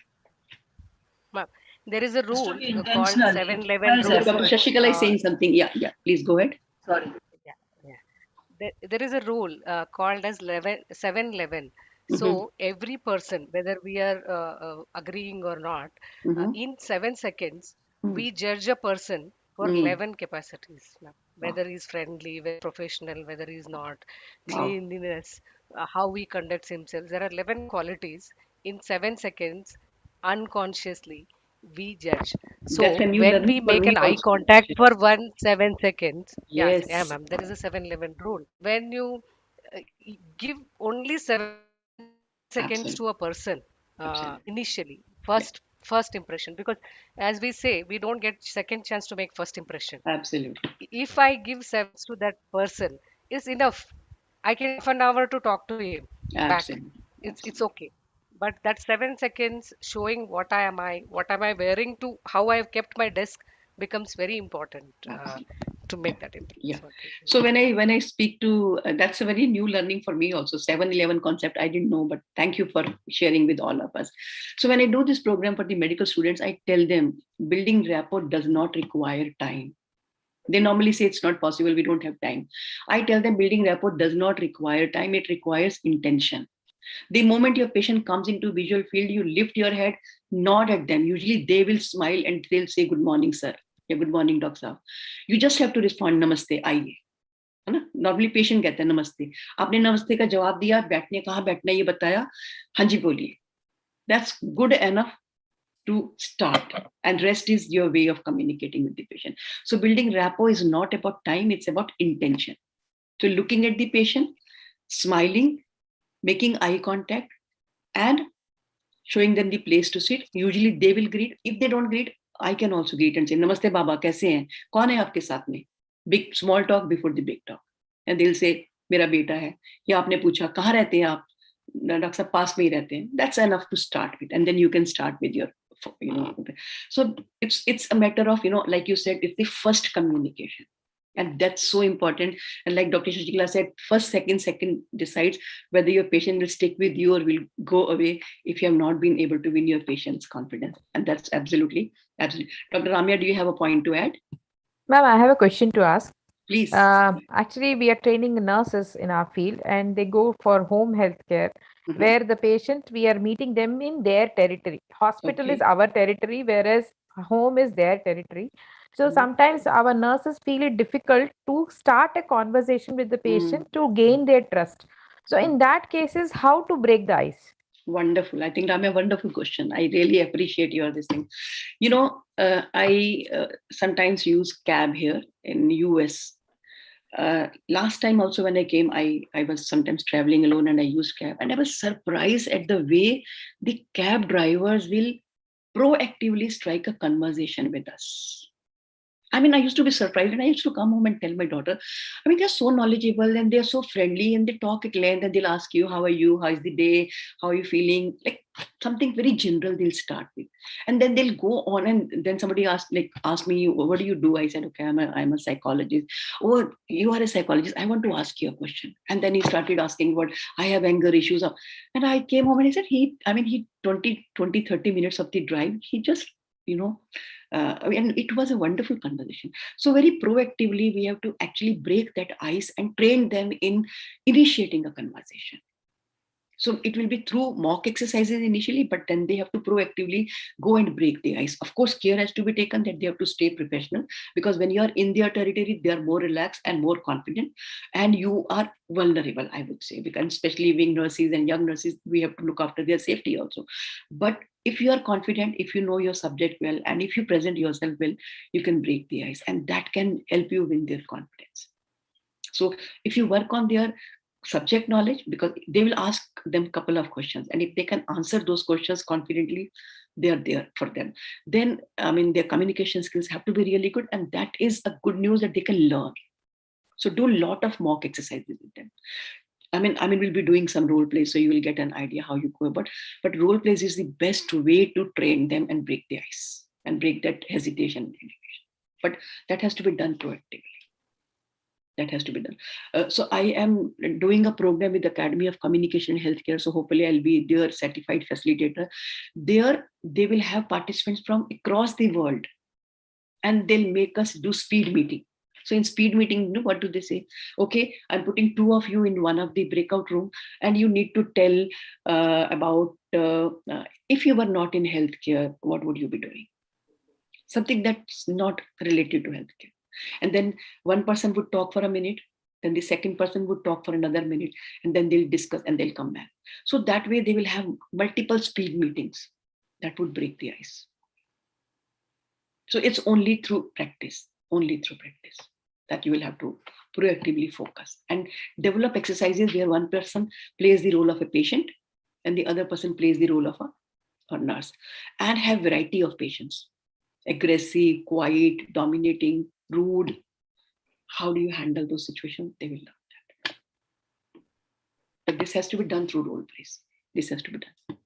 There is a rule called 7-11 rule. Dr. Shashikala is saying something. Yeah, please go ahead. Sorry. There is a rule called as 7-11. So every person, whether we are agreeing or not, in 7 seconds, we judge a person for 11 capacities. Whether he's friendly, whether professional, whether he's not, cleanliness, how he conducts himself. There are 11 qualities. In 7 seconds, unconsciously, we judge. So when we make an eye contact for 7 seconds, yes, yeah, ma'am, there is a 7-11 rule. When you give only 7 seconds to a person initially, first impression, because as we say, we don't get second chance to make first impression. Absolutely. if I give 7 to that person, is enough. I can half an hour to talk to him back. Absolutely. It's okay. But that 7 seconds showing what am I wearing to how I've kept my desk becomes very important to make that impact. Yeah. So when I speak to that's a very new learning for me also. 7-11 concept I didn't know, but thank you for sharing with all of us. So when I do this program for the medical students, I tell them building rapport does not require time. They normally say it's not possible, we don't have time. I tell them building rapport does not require time, it requires intention. The moment your patient comes into visual field, you lift your head, nod at them. Usually they will smile and they'll say, good morning, sir. Yeah, good morning, doctor. You just have to respond, namaste, आइए. है ना? Normally patient कहते हैं नमस्ते. आपने नमस्ते का जवाब दिया, बैठने कहाँ बैठना ये बताया, हाँ जी बोलिए. That's good enough to start, and rest is your way of communicating with the patient. So building rapport is not about time, it's about intention. So looking at the patient, smiling, making eye contact, and showing them the place to sit. Usually they will greet. If they don't greet, I can also greet and say, Namaste Baba, kaise hain? Kaun hai aapke saath mein? Big small talk before the big talk. And they'll say, Mera beta hai. Ya aapne pucha, kahan rehte hain aap? Doctor sahab, paas mein hi rehte hain. That's enough to start with. And then you can start with your, so it's a matter of, like you said, it's the first communication. And that's so important. And like Dr. Shashikala said, first, second decides whether your patient will stick with you or will go away if you have not been able to win your patient's confidence. And that's absolutely. Dr. Ramya, do you have a point to add? Ma'am, I have a question to ask. Please. Actually, we are training nurses in our field and they go for home health care, where the patient, we are meeting them in their territory. Hospital is our territory, whereas home is their territory. So sometimes our nurses feel it difficult to start a conversation with the patient to gain their trust. So in that cases, how to break the ice? Wonderful. I think Ramya, wonderful question. I really appreciate your this thing. I sometimes use cab here in US. Last time also when I came, I was sometimes traveling alone and I used cab, and I was surprised at the way the cab drivers will proactively strike a conversation with us. I mean, I used to be surprised, and I used to come home and tell my daughter, I mean, they're so knowledgeable and they're so friendly and they talk at length and they'll ask you, how are you? How is the day? How are you feeling? Like something very general they'll start with. And then they'll go on, and then somebody asked me, what do you do? I said, okay, I'm a psychologist. Oh, you are a psychologist. I want to ask you a question. And then he started asking what I have anger issues. And I came home and he said, he 20, 30 minutes of the drive, he just, and it was a wonderful conversation. So very proactively, we have to actually break that ice and train them in initiating a conversation. So it will be through mock exercises initially, but then they have to proactively go and break the ice. Of course, care has to be taken that they have to stay professional, because when you are in their territory, they are more relaxed and more confident, and you are vulnerable, I would say, because especially being nurses and young nurses, we have to look after their safety also. But if you are confident, if you know your subject well, and if you present yourself well, you can break the ice, and that can help you win their confidence. So if you work on their subject knowledge, because they will ask them a couple of questions, and if they can answer those questions confidently, they are there for them. Then, their communication skills have to be really good, and that is a good news that they can learn. So do a lot of mock exercises with them. We'll be doing some role plays, so you will get an idea how you go about. But role plays is the best way to train them and break the ice and break that hesitation. But that has to be done proactively. That has to be done. So I am doing a program with the Academy of Communication and Healthcare. So hopefully I'll be their certified facilitator. There they will have participants from across the world, and they'll make us do speed meeting. So in speed meeting, what do they say? Okay, I'm putting 2 of you in one of the breakout room, and you need to tell about if you were not in healthcare, what would you be doing? Something that's not related to healthcare. And then one person would talk for a minute, then the second person would talk for another minute, and then they'll discuss and they'll come back. So that way they will have multiple speed meetings that would break the ice. So it's only through practice that you will have to proactively focus and develop exercises where one person plays the role of a patient and the other person plays the role of a nurse, and have variety of patients: aggressive, quiet, dominating, rude, How do you handle those situations? They will learn that. But this has to be done through role plays. This has to be done.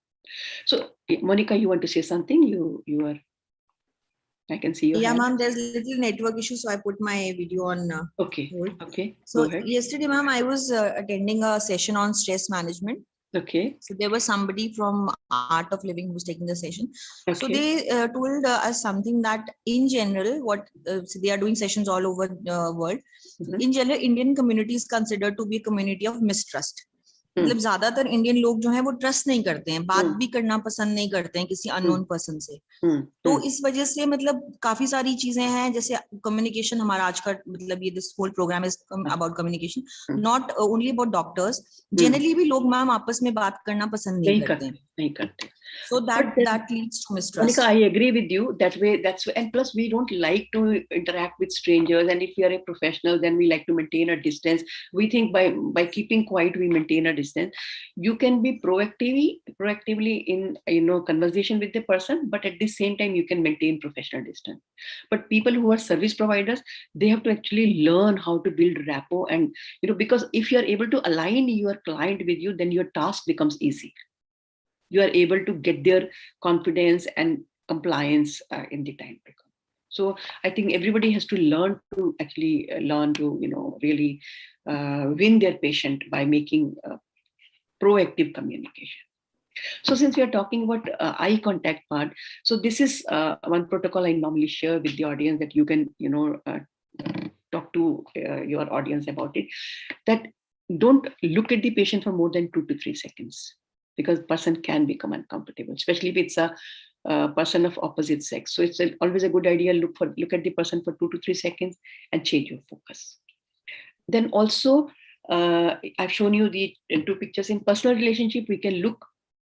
So, Monica, you want to say something? You are. I can see your hand. Ma'am, there's little network issue, so I put my video on okay. hold. Okay. So yesterday, ma'am, I was attending a session on stress management. Okay. So there was somebody from Art of Living who was taking the session. Okay. So they told us something that in general, what so they are doing sessions all over the world. In general, Indian community is considered to be a community of mistrust. मतलब ज्यादातर Indian लोग जो हैं वो trust नहीं करते हैं, बात भी करना पसंद नहीं करते हैं किसी अननोन पर्सन से। तो इस वजह से मतलब काफी सारी चीजें हैं, जैसे कम्युनिकेशन हमारा आज का मतलब ये this whole programme is about communication, not only about doctors, generally भी लोग मैम आपस में बात करना पसंद नहीं करते। So that leads to mistrust. Monica, I agree with you that way. And plus we don't like to interact with strangers. And if you are a professional, then we like to maintain a distance. We think by keeping quiet, we maintain a distance. You can be proactively in conversation with the person, but at the same time you can maintain professional distance. But people who are service providers, they have to actually learn how to build rapport, and because if you are able to align your client with you, then your task becomes easy. You are able to get their confidence and compliance in the time to come. So I think everybody has to learn to really win their patient by making proactive communication. So since we are talking about eye contact part, so this is one protocol I normally share with the audience that you can talk to your audience about it, that don't look at the patient for more than 2 to 3 seconds. Because person can become uncomfortable, especially if it's a person of opposite sex. So it's always a good idea, look at the person for 2 to 3 seconds and change your focus. Then also, I've shown you the 2 pictures. In personal relationship, we can look,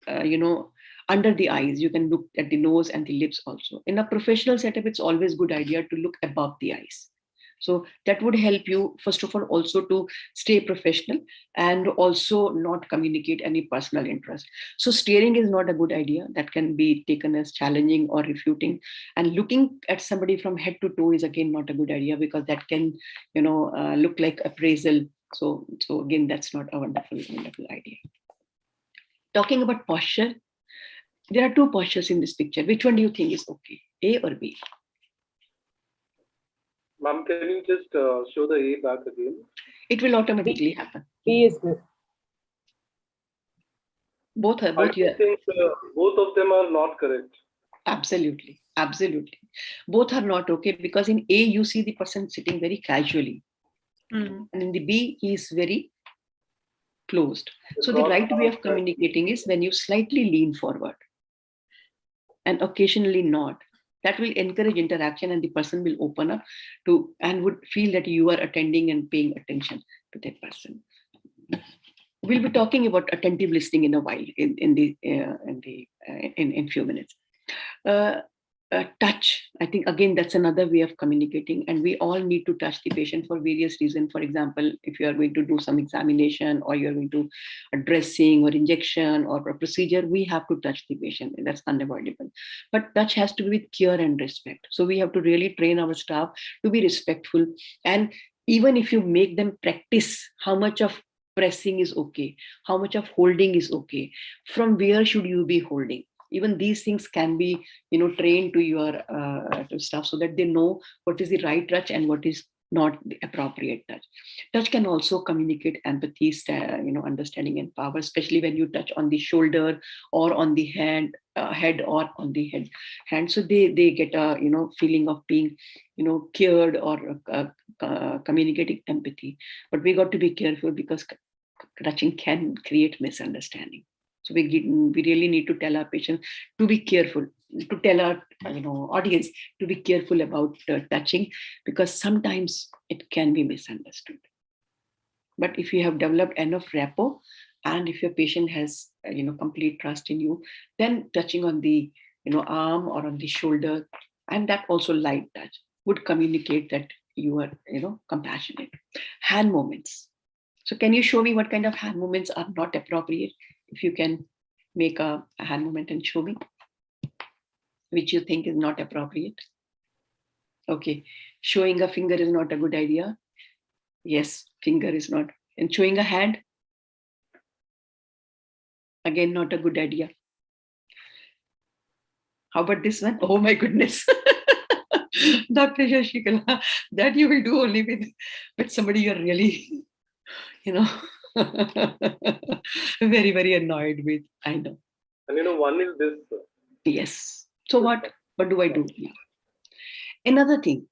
under the eyes. You can look at the nose and the lips also. In a professional setup, it's always good idea to look above the eyes. So that would help you, first of all, also to stay professional and also not communicate any personal interest. So staring is not a good idea. That can be taken as challenging or refuting. And looking at somebody from head to toe is again not a good idea, because that can, look like appraisal. So again, that's not a wonderful idea. Talking about posture, there are 2 postures in this picture. Which one do you think is okay, A or B? Ma'am, can you just show the A back again? It will automatically happen. B is good. I think both of them are not correct. Absolutely. Both are not okay, because in A, you see the person sitting very casually. And in the B, he is very closed. So the right way of communicating is when you slightly lean forward and occasionally nod. That will encourage interaction, and the person will open up and would feel that you are attending and paying attention to that person. We'll be talking about attentive listening in a while, in few minutes. Touch, I think again that's another way of communicating, and we all need to touch the patient for various reasons. For example, if you are going to do some examination, or you're going to a dressing or injection or a procedure, we have to touch the patient, and that's unavoidable. But touch has to be with care and respect. So we have to really train our staff to be respectful, and even if you make them practice how much of pressing is okay, how much of holding is okay, from where should you be holding, even these things can be trained to your to staff, so that they know what is the right touch and what is not the appropriate touch. Touch can also communicate empathy, understanding and power, especially when you touch on the shoulder or on the head or on the hand. So they get a feeling of being cared or communicating empathy. But we got to be careful, because touching can create misunderstanding. So we really need to tell our patients to be careful, to tell our audience to be careful about touching, because sometimes it can be misunderstood. But if you have developed enough rapport, and if your patient has complete trust in you, then touching on the arm or on the shoulder, and that also light touch, would communicate that you are compassionate. Hand movements. So can you show me what kind of hand movements are not appropriate? If you can make a hand movement and show me which you think is not appropriate. Okay, showing a finger is not a good idea. Yes, finger is not. And showing a hand, again, not a good idea. How about this one? Oh my goodness. Dr. Shashikala, that you will do only with somebody you're really, very, very annoyed with. I know. And one is this. Yes. So what do I do? Yeah. Another thing.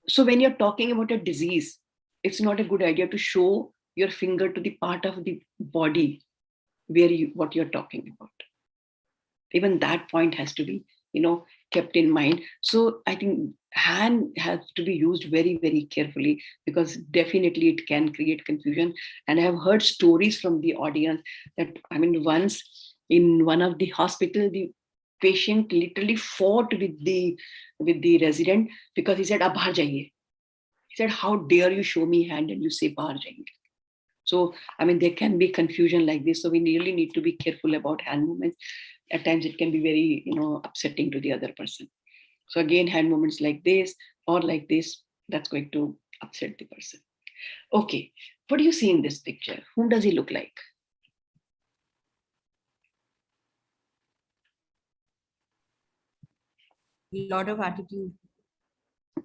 So when you're talking about a disease, it's not a good idea to show your finger to the part of the body where what you're talking about. Even that point has to be, kept in mind. So I think hand has to be used very, very carefully, because definitely it can create confusion. And I have heard stories from the audience that, once in one of the hospital, the patient literally fought with the resident because he said, "Ab bahar jaiye." He said, "How dare you show me hand and you say bahar jaiye?" So, there can be confusion like this. So we really need to be careful about hand movements. At times it can be very, upsetting to the other person. So again, hand movements like this or like this, that's going to upset the person. Okay, what do you see in this picture? Whom does he look like? Lot of attitude.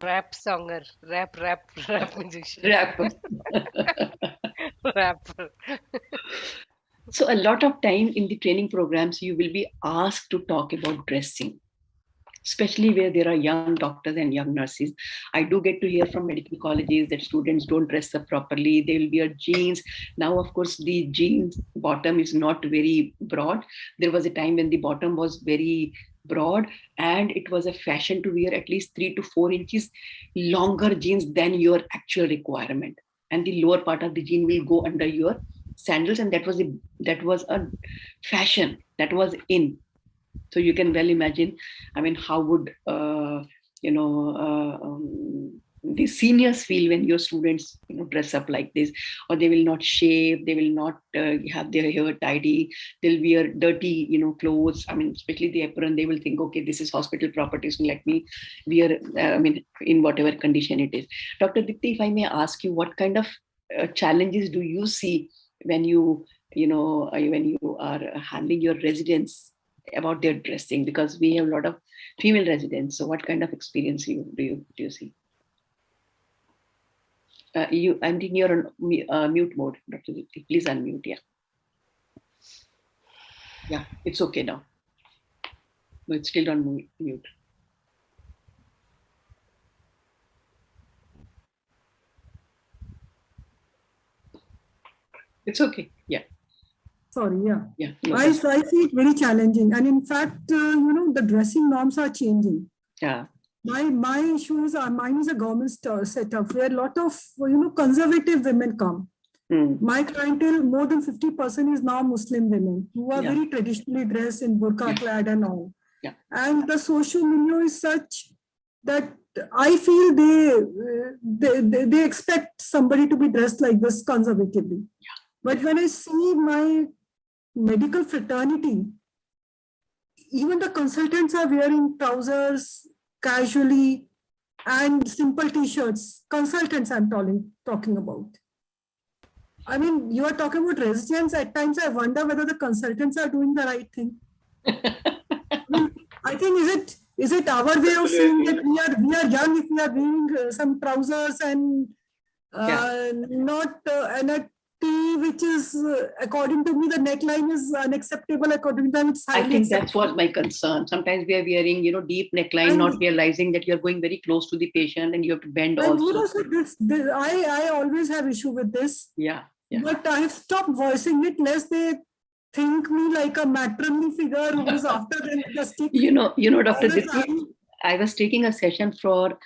Rap songer, rap musician. Rapper. Rapper. So a lot of time in the training programs, you will be asked to talk about dressing, especially where there are young doctors and young nurses. I do get to hear from medical colleges that students don't dress up properly. They will wear jeans. Now, of course, the jeans bottom is not very broad. There was a time when the bottom was very broad, and it was a fashion to wear at least 3 to 4 inches longer jeans than your actual requirement. And the lower part of the jean will go under your sandals, and that was a fashion that was in. So you can well imagine, how would the seniors feel when your students dress up like this, or they will not shave, they will not have their hair tidy, they'll wear dirty clothes. Especially the apron, they will think, okay, this is hospital property, so let me wear in whatever condition it is. Dr. Dipti, if I may ask you, what kind of challenges do you see when you are handling your residents about their dressing? Because we have a lot of female residents. So what kind of experience do you see? I'm in your mute mode, Dr. Dipti. Please unmute. Yeah. Yeah, it's okay now. No, it's still on mute. It's okay. Yeah. Sorry, yeah. Yeah. No, I see it very challenging. And in fact, the dressing norms are changing. Yeah. My issues are, mine is a government setup where a lot of, conservative women come. My clientele, more than 50% is now Muslim women who are very traditionally dressed in burqa clad and all. Yeah. And the social milieu is such that I feel they expect somebody to be dressed like this conservatively. Yeah. But when I see my medical fraternity, even the consultants are wearing trousers casually and simple t-shirts. Consultants I'm talking about. You are talking about residents. At times I wonder whether the consultants are doing the right thing. I think is it our way of saying that we are young if we are wearing some trousers and not and a tee which is according to me the neckline is unacceptable, according to them it's highly I think acceptable. that's what my concern. Sometimes we are wearing deep neckline, not realizing that you're going very close to the patient and you have to bend also. I always have issue with this. Yeah. But I have stopped voicing it lest they think me like a matronly figure who's after them with the stick. Dr. Dipti, I was taking a session for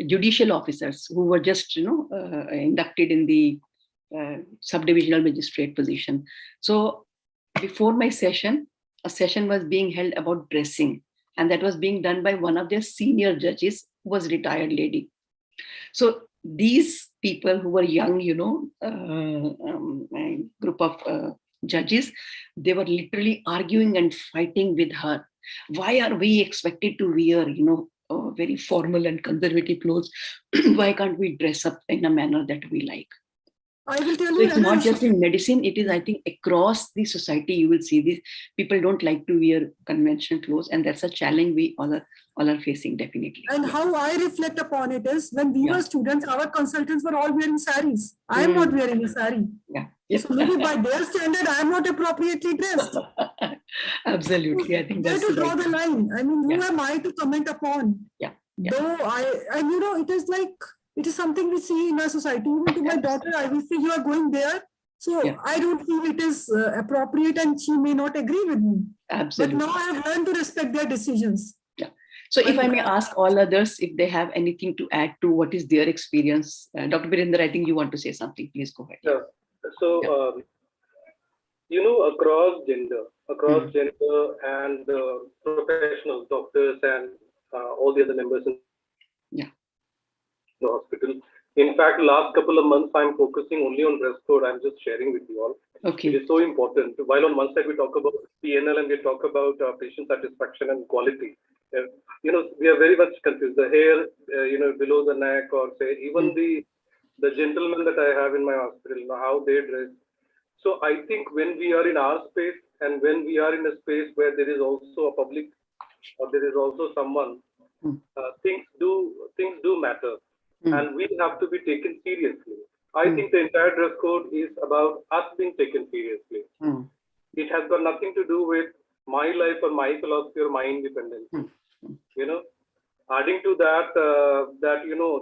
judicial officers who were just inducted in the subdivisional magistrate position. So before my session, a session was being held about dressing, and that was being done by one of their senior judges who was a retired lady. So these people who were young, group of judges, they were literally arguing and fighting with her. Why are we expected to wear, very formal and conservative clothes. Why can't we dress up in a manner that we like? I will tell So you. it's not just in medicine, it is, I think, across the society, you will see this. People don't like to wear conventional clothes, and that's a challenge we all are facing, definitely. And how I reflect upon it is, when we were students, our consultants were all wearing saris. I am not wearing a sari. So maybe by their standard, I am not appropriately dressed. Absolutely, I think that's to draw the line. I mean, who am I to comment upon? Though and it is like, it is something we see in our society. Even to my daughter, I will say, you are going there. So I don't feel it is appropriate, and she may not agree with me. Absolutely. But now I have learned to respect their decisions. So if I may ask all others if they have anything to add to what is their experience. Dr. Birinder, I think you want to say something. Please go ahead. So, across gender and professionals, doctors and all the other members in the hospital. In fact, last couple of months, I'm focusing only on dress code. I'm just sharing with you all. Okay. It is so important. While on one side we talk about PNL and we talk about patient satisfaction and quality, we are very much confused. The hair, below the neck, or say even the gentlemen that I have in my hospital, how they dress. So I think when we are in our space and when we are in a space where there is also a public or there is also someone, things do matter, and we have to be taken seriously. I think the entire dress code is about us being taken seriously. It has got nothing to do with my life or my philosophy or my independence. Adding to that,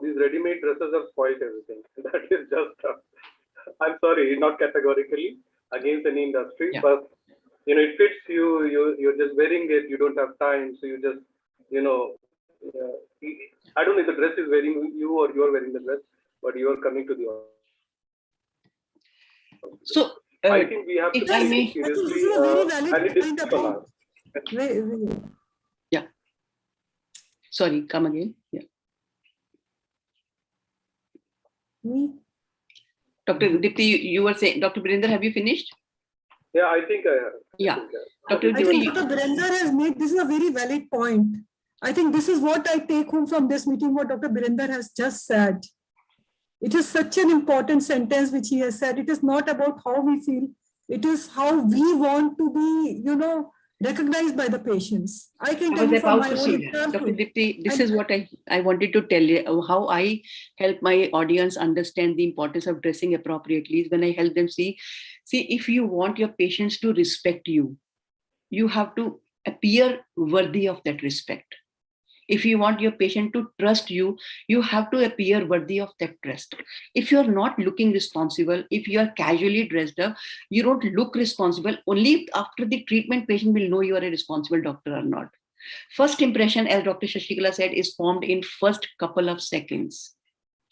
these ready-made dresses have spoiled everything. That is just, I'm sorry, not categorically against any industry, but it fits you. You're just wearing it. You don't have time, so you just, I don't know if the dress is wearing you or you are wearing the dress, but you are coming to the office. So I think we have to take it seriously, and it is for us. Yeah. Sorry, come again. Yeah. Dr. Dipti, you were saying, Dr. Birinder, have you finished? Yeah, I think I have. Yeah. Dr. Birinder has made, this is a very valid point. I think this is what I take home from this meeting, what Dr. Birinder has just said. It is such an important sentence which he has said. It is not about how we feel. It is how we want to be, recognized by the patients. I can tell you from my own example. Dr. Dipti, this is what I wanted to tell you, how I help my audience understand the importance of dressing appropriately is when I help them see, if you want your patients to respect you, you have to appear worthy of that respect. If you want your patient to trust you, you have to appear worthy of that trust. If you're not looking responsible, if you are casually dressed up, you don't look responsible. Only after the treatment, patient will know you are a responsible doctor or not. First impression, as Dr. Shashikala said, is formed in first couple of seconds.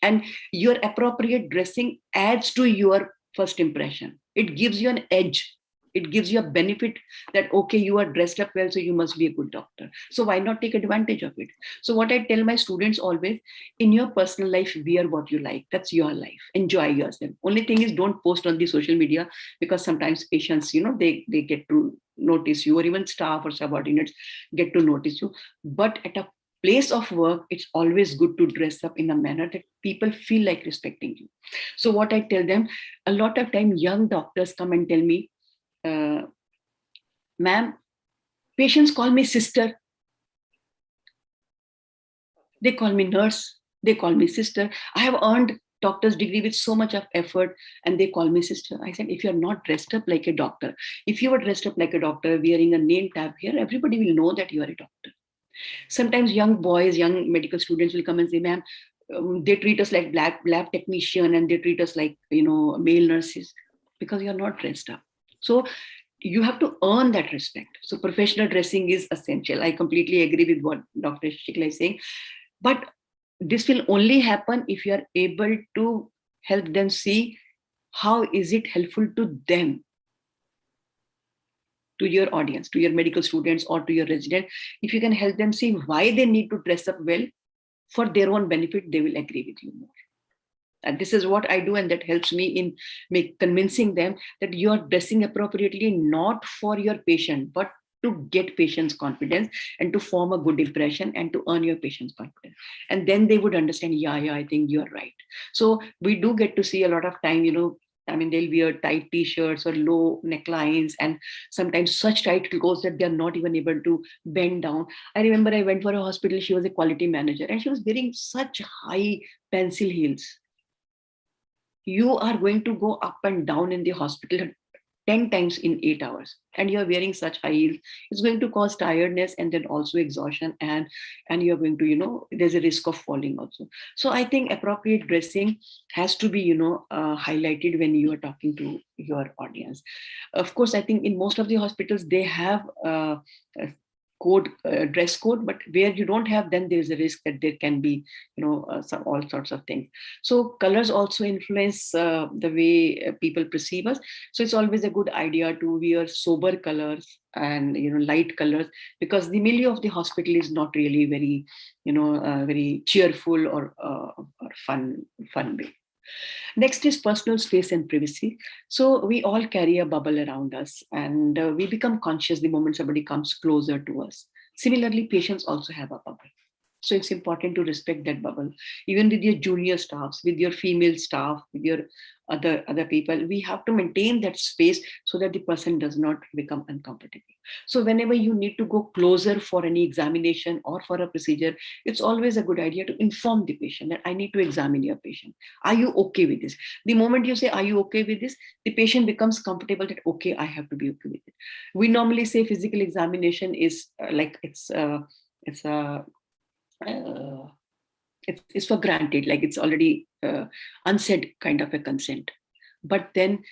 And your appropriate dressing adds to your first impression. It gives you an edge. It gives you a benefit that, okay, you are dressed up well, so you must be a good doctor. So why not take advantage of it? So what I tell my students always, in your personal life, wear what you like. That's your life. Enjoy yourself. Only thing is, don't post on the social media, because sometimes patients, they get to notice you, or even staff or subordinates get to notice you. But at a place of work, it's always good to dress up in a manner that people feel like respecting you. So what I tell them, a lot of time young doctors come and tell me, ma'am, patients call me sister. They call me nurse. They call me sister. I have earned doctor's degree with so much of effort, and they call me sister. I said, if you're not dressed up like a doctor, if you were dressed up like a doctor, wearing a name tag here, everybody will know that you are a doctor. Sometimes young boys, young medical students will come and say, ma'am, they treat us like lab technician, and they treat us like, male nurses, because you're not dressed up. So you have to earn that respect. So professional dressing is essential. I completely agree with what Dr. Shikla is saying. But this will only happen if you are able to help them see how is it helpful to them, to your audience, to your medical students or to your resident. If you can help them see why they need to dress up well for their own benefit, they will agree with you more. And this is what I do, and that helps me in convincing them that you are dressing appropriately, not for your patient, but to get patients' confidence and to form a good impression and to earn your patients' confidence. And then they would understand, yeah, I think you're right. So we do get to see a lot of time, they'll wear tight t-shirts or low necklines and sometimes such tight clothes that they're not even able to bend down. I remember I went for a hospital, she was a quality manager and she was wearing such high pencil heels. You are going to go up and down in the hospital 10 times in 8 hours and you're wearing such high heels. It's going to cause tiredness and then also exhaustion, and you're going to, there's a risk of falling also. So I think appropriate dressing has to be highlighted when you are talking to your audience. Of course, I think in most of the hospitals they have dress code, but where you don't have, then there's a risk that there can be all sorts of things. So colors also influence the way people perceive us. So it's always a good idea to wear sober colors and light colors, because the milieu of the hospital is not really very very cheerful or fun way. Next is personal space and privacy. So we all carry a bubble around us, and we become conscious the moment somebody comes closer to us. Similarly, patients also have a bubble. So it's important to respect that bubble. Even with your junior staffs, with your female staff, with your other people, we have to maintain that space so that the person does not become uncomfortable. So whenever you need to go closer for any examination or for a procedure, it's always a good idea to inform the patient that I need to examine your patient. Are you okay with this? The moment you say, are you okay with this? The patient becomes comfortable that, okay, I have to be okay with it. We normally say physical examination is it's for granted, like it's already unsaid kind of a consent. But then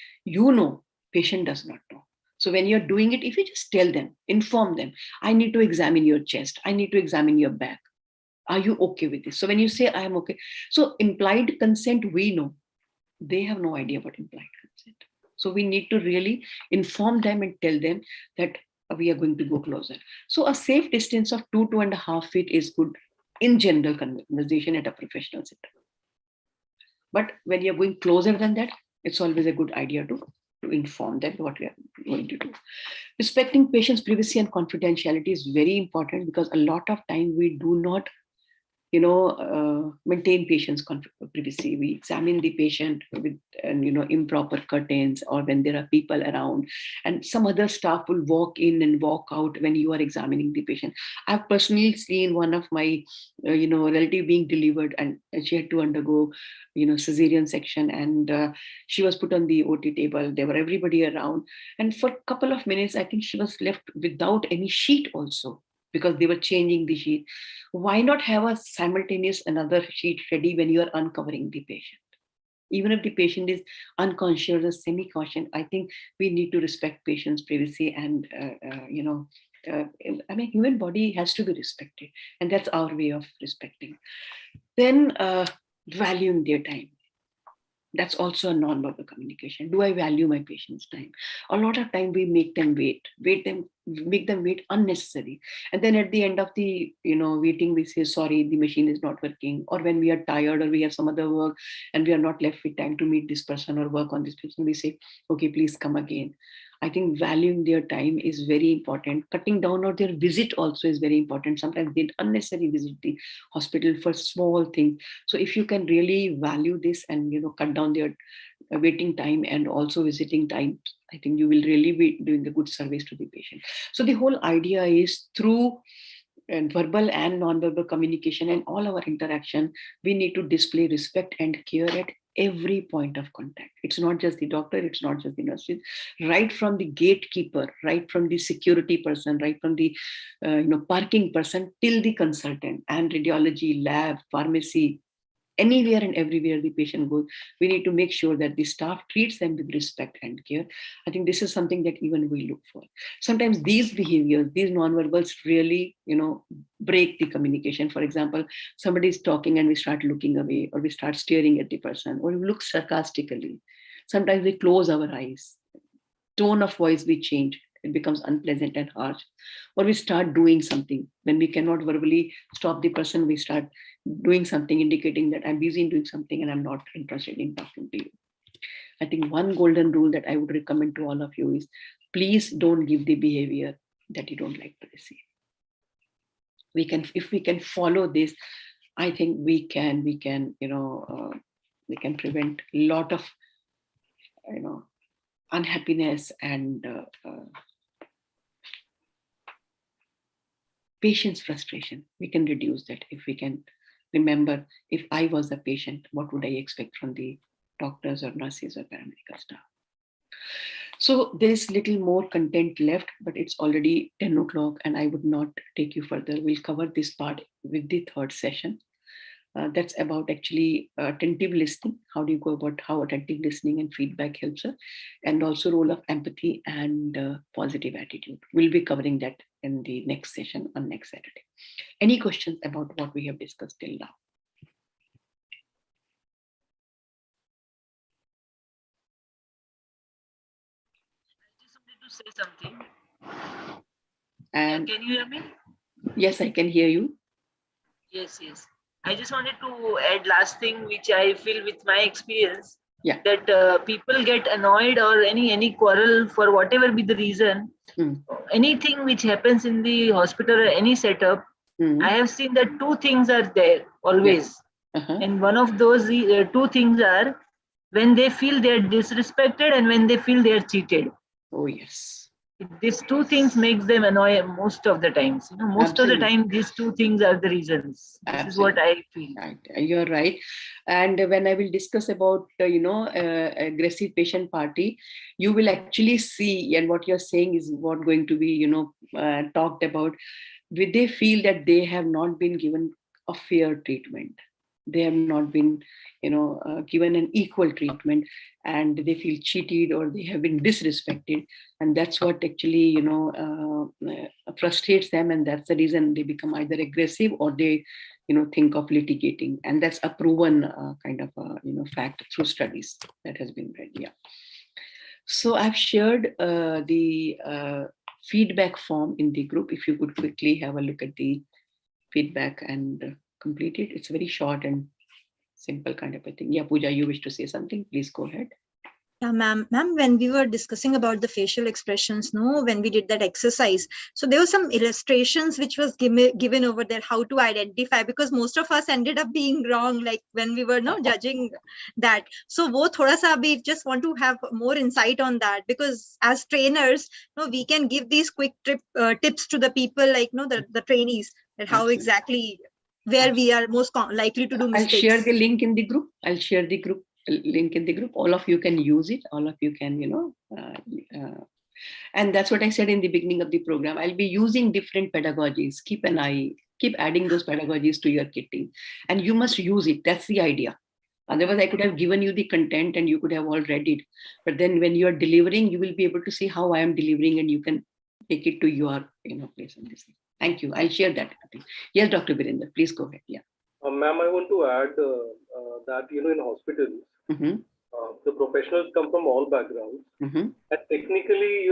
patient does not know. So when you're doing it, if you just tell them, inform them, I need to examine your chest, I need to examine your back, are you okay with this? So when you say I am okay, so implied consent, we know they have no idea what implied consent. So we need to really inform them and tell them that we are going to go closer. So a safe distance of 2.5 feet is good in general conversation at a professional center. But when you're going closer than that, it's always a good idea to inform them what we are going to do. Respecting patients' privacy and confidentiality is very important, because a lot of time we do not maintain patients' privacy. We examine the patient with improper curtains, or when there are people around, and some other staff will walk in and walk out when you are examining the patient. I've personally seen one of my relative being delivered, and she had to undergo cesarean section, and she was put on the OT table. There were everybody around, and for a couple of minutes I think she was left without any sheet also, because they were changing the sheet. Why not have a simultaneous another sheet ready when you are uncovering the patient? Even if the patient is unconscious or semi-conscious, I think we need to respect patients' privacy, and human body has to be respected, and that's our way of respecting. Then valuing their time. That's also a non-verbal communication. Do I value my patient's time? A lot of time we make them make them wait unnecessary. And then at the end of the waiting, we say, sorry, the machine is not working. Or when we are tired or we have some other work and we are not left with time to meet this person or work on this person, we say, okay, please come again. I think valuing their time is very important. Cutting down on their visit also is very important. Sometimes they unnecessarily visit the hospital for small things. So if you can really value this and cut down their waiting time and also visiting time, I think you will really be doing a good service to the patient. So the whole idea is through verbal and non-verbal communication and all our interaction, we need to display respect and care at every point of contact. It's not just the doctor, it's not just the nurses, right from the gatekeeper, right from the security person, right from the parking person till the consultant, and radiology, lab, pharmacy, anywhere and everywhere the patient goes, we need to make sure that the staff treats them with respect and care. I think this is something that even we look for. Sometimes these behaviors, these nonverbals really, break the communication. For example, somebody is talking and we start looking away, or we start staring at the person, or we look sarcastically. Sometimes we close our eyes. Tone of voice we change. It becomes unpleasant and harsh. Or we start doing something. When we cannot verbally stop the person, we start doing something indicating that I'm busy in doing something and I'm not interested in talking to you. I think one golden rule that I would recommend to all of you is, please don't give the behavior that you don't like to receive. If we can follow this, I think we can prevent a lot of unhappiness and patient's frustration. We can reduce that if we can remember, if I was a patient, what would I expect from the doctors or nurses or paramedical staff? So there's little more content left, but it's already 10 o'clock and I would not take you further. We'll cover this part with the third session. That's about actually attentive listening. How do you go about how attentive listening and feedback helps us, and also role of empathy and positive attitude. We'll be covering that in the next session on next Saturday. Any questions about what we have discussed till now? To say something. And can you hear me? Yes, I can hear you. Yes. I just wanted to add last thing, which I feel with my experience, that people get annoyed or any quarrel for whatever be the reason. Anything which happens in the hospital or any setup, I have seen that two things are there always. And one of those two things are when they feel they are disrespected and when they feel they are cheated. Oh, yes. These two things makes them annoy most of the times. Most of the time, these two things are the reasons. This is what I feel. Right. You're right. And when I will discuss about, aggressive patient party, you will actually see, and what you're saying is what going to be, talked about. They feel that they have not been given a fair treatment. They have not been, given an equal treatment, and they feel cheated or they have been disrespected. And that's what actually, frustrates them. And that's the reason they become either aggressive or they, think of litigating. And that's a proven kind of, fact through studies that has been read. Yeah. So I've shared the feedback form in the group. If you could quickly have a look at the feedback and complete it. It's very short and simple kind of a thing. Yeah, Pooja, you wish to say something? Please go ahead. Yeah, ma'am, when we were discussing about the facial expressions, when we did that exercise, so there were some illustrations which was given over there, how to identify, because most of us ended up being wrong, like when we were judging that. So wo thoda sa we just want to have more insight on that, because as trainers, we can give these quick tips to the people, like the trainees, that how exactly where we are most likely to do mistakes. I'll share the link in the group. I'll share the group link in the group. All of you can use it. All of you can, and that's what I said in the beginning of the program. I'll be using different pedagogies. Keep adding those pedagogies to your kitting, and you must use it. That's the idea. Otherwise, I could have given you the content and you could have all read it. But then when you are delivering, you will be able to see how I am delivering, and you can take it to your, place on this. Thank you. I'll share that. Yes, Dr. Virender, please go ahead. Yeah. Ma'am, I want to add that, in hospitals, the professionals come from all backgrounds. And technically,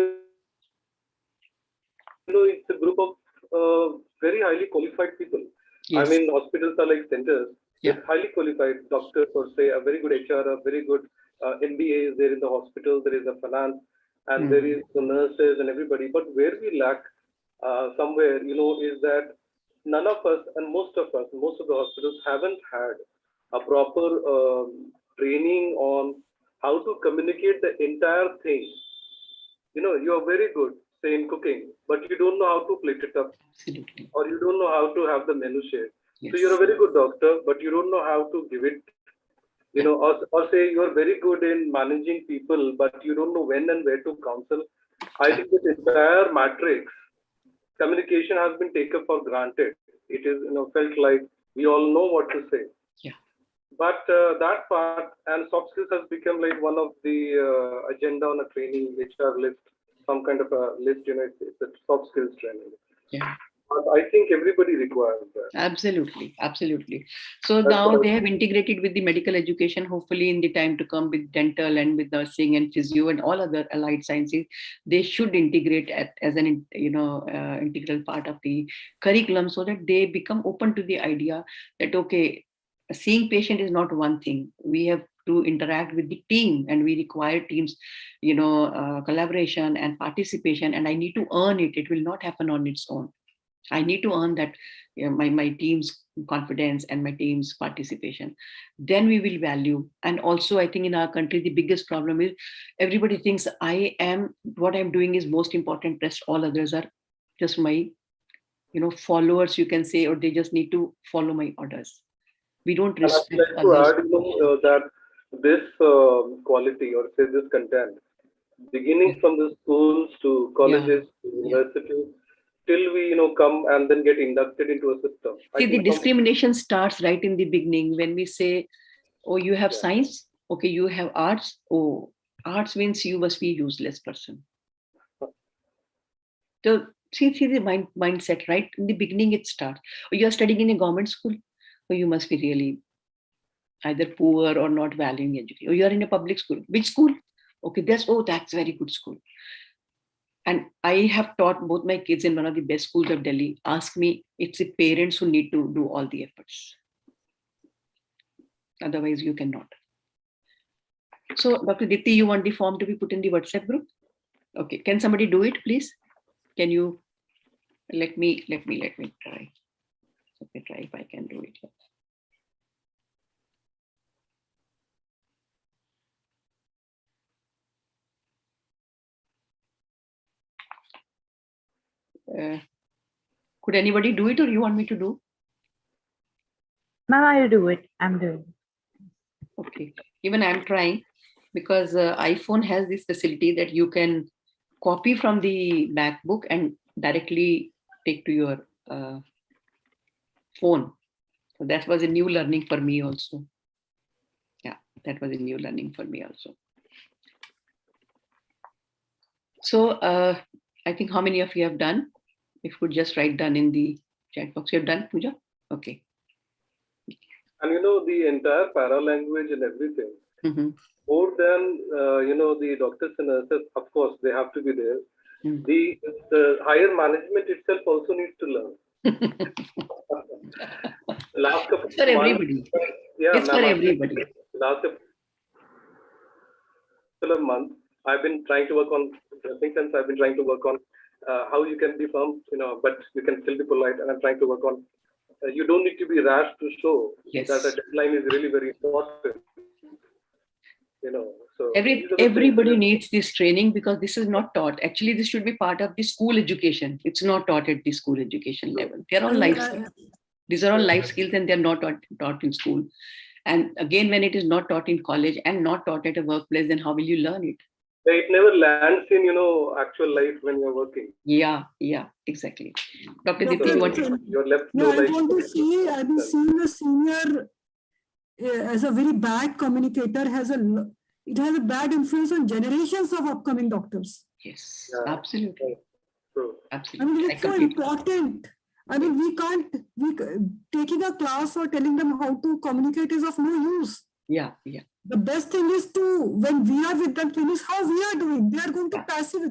it's a group of very highly qualified people. Yes. I mean, hospitals are like centers. Yeah. With highly qualified doctors, or say a very good HR, a very good MBA is there in the hospital. There is a finance, and there is the nurses and everybody. But where we lack somewhere, is that none of us, and most of the hospitals haven't had a proper training on how to communicate the entire thing. You are very good, say, in cooking, but you don't know how to plate it up. Absolutely. Or you don't know how to have the menu shared. Yes. So you're a very good doctor, but you don't know how to give it, or say you're very good in managing people, but you don't know when and where to counsel. I think this entire matrix, communication has been taken for granted. It is, felt like we all know what to say. Yeah. But that part and soft skills has become like one of the agenda on a training HR list, some kind of a list. It's a soft skills training. Yeah. But I think everybody requires that. Absolutely. So now they have integrated with the medical education, hopefully in the time to come with dental and with nursing and physio and all other allied sciences. They should integrate as an integral part of the curriculum, so that they become open to the idea that, okay, seeing patient is not one thing. We have to interact with the team, and we require teams, collaboration and participation, and I need to earn it. It will not happen on its own. I need to earn that, my team's confidence and my team's participation. Then we will value. And also, I think in our country, the biggest problem is everybody thinks what I'm doing is most important. Rest all others are just my, followers, you can say, or they just need to follow my orders. We don't respect I'd like to add, that this quality, or say this content, beginning from the schools to colleges, to universities, till we come and then get inducted into a system. See, the discrimination starts right in the beginning when we say, oh, you have science, okay, you have arts, oh, arts means you must be a useless person. So see the mindset, right? In the beginning it starts. Oh, you are studying in a government school, oh, you must be really either poor or not valuing education. Or you are in a public school. Which school? Okay, that's very good school. And I have taught both my kids in one of the best schools of Delhi. Ask me, it's the parents who need to do all the efforts. Otherwise, you cannot. So, Dr. Dipti, you want the form to be put in the WhatsApp group? Okay, can somebody do it, please? Can you, let me try. Let me try if I can do it. Could anybody do it, or you want me to do? Ma'am, I'll do it. I'm doing it. Okay. Even I'm trying, because iPhone has this facility that you can copy from the MacBook and directly take to your phone. So that was a new learning for me also. Yeah, that was a new learning for me also. So I think how many of you have done? If you could just write done in the chat box. You have done, Pooja? Okay. And the entire para-language and everything, more than, the doctors and nurses, of course, they have to be there. The higher management itself also needs to learn. Last couple it's for everybody. It's for everybody. Last couple of months, I've been trying to work on, I've been trying to work on how you can be firm, but you can still be polite. And I'm trying to work on, you don't need to be rash to show that a deadline is really very important. So everybody needs this training, because this is not taught. Actually, this should be part of the school education. It's not taught at the school education level. They're all life skills. These are all life skills, and they're not taught in school. And again, when it is not taught in college and not taught at a workplace, then how will you learn it? It never lands in, actual life when you're working. Yeah, exactly. Dr. Dipti, you're left I want to see, I've been seeing a senior as a very bad communicator, it has a bad influence on generations of upcoming doctors. Yes, absolutely. Absolutely. I mean, it's so important. I mean, taking a class or telling them how to communicate is of no use. Yeah. The best thing is when we are with them, finish how we are doing. They are going to passive.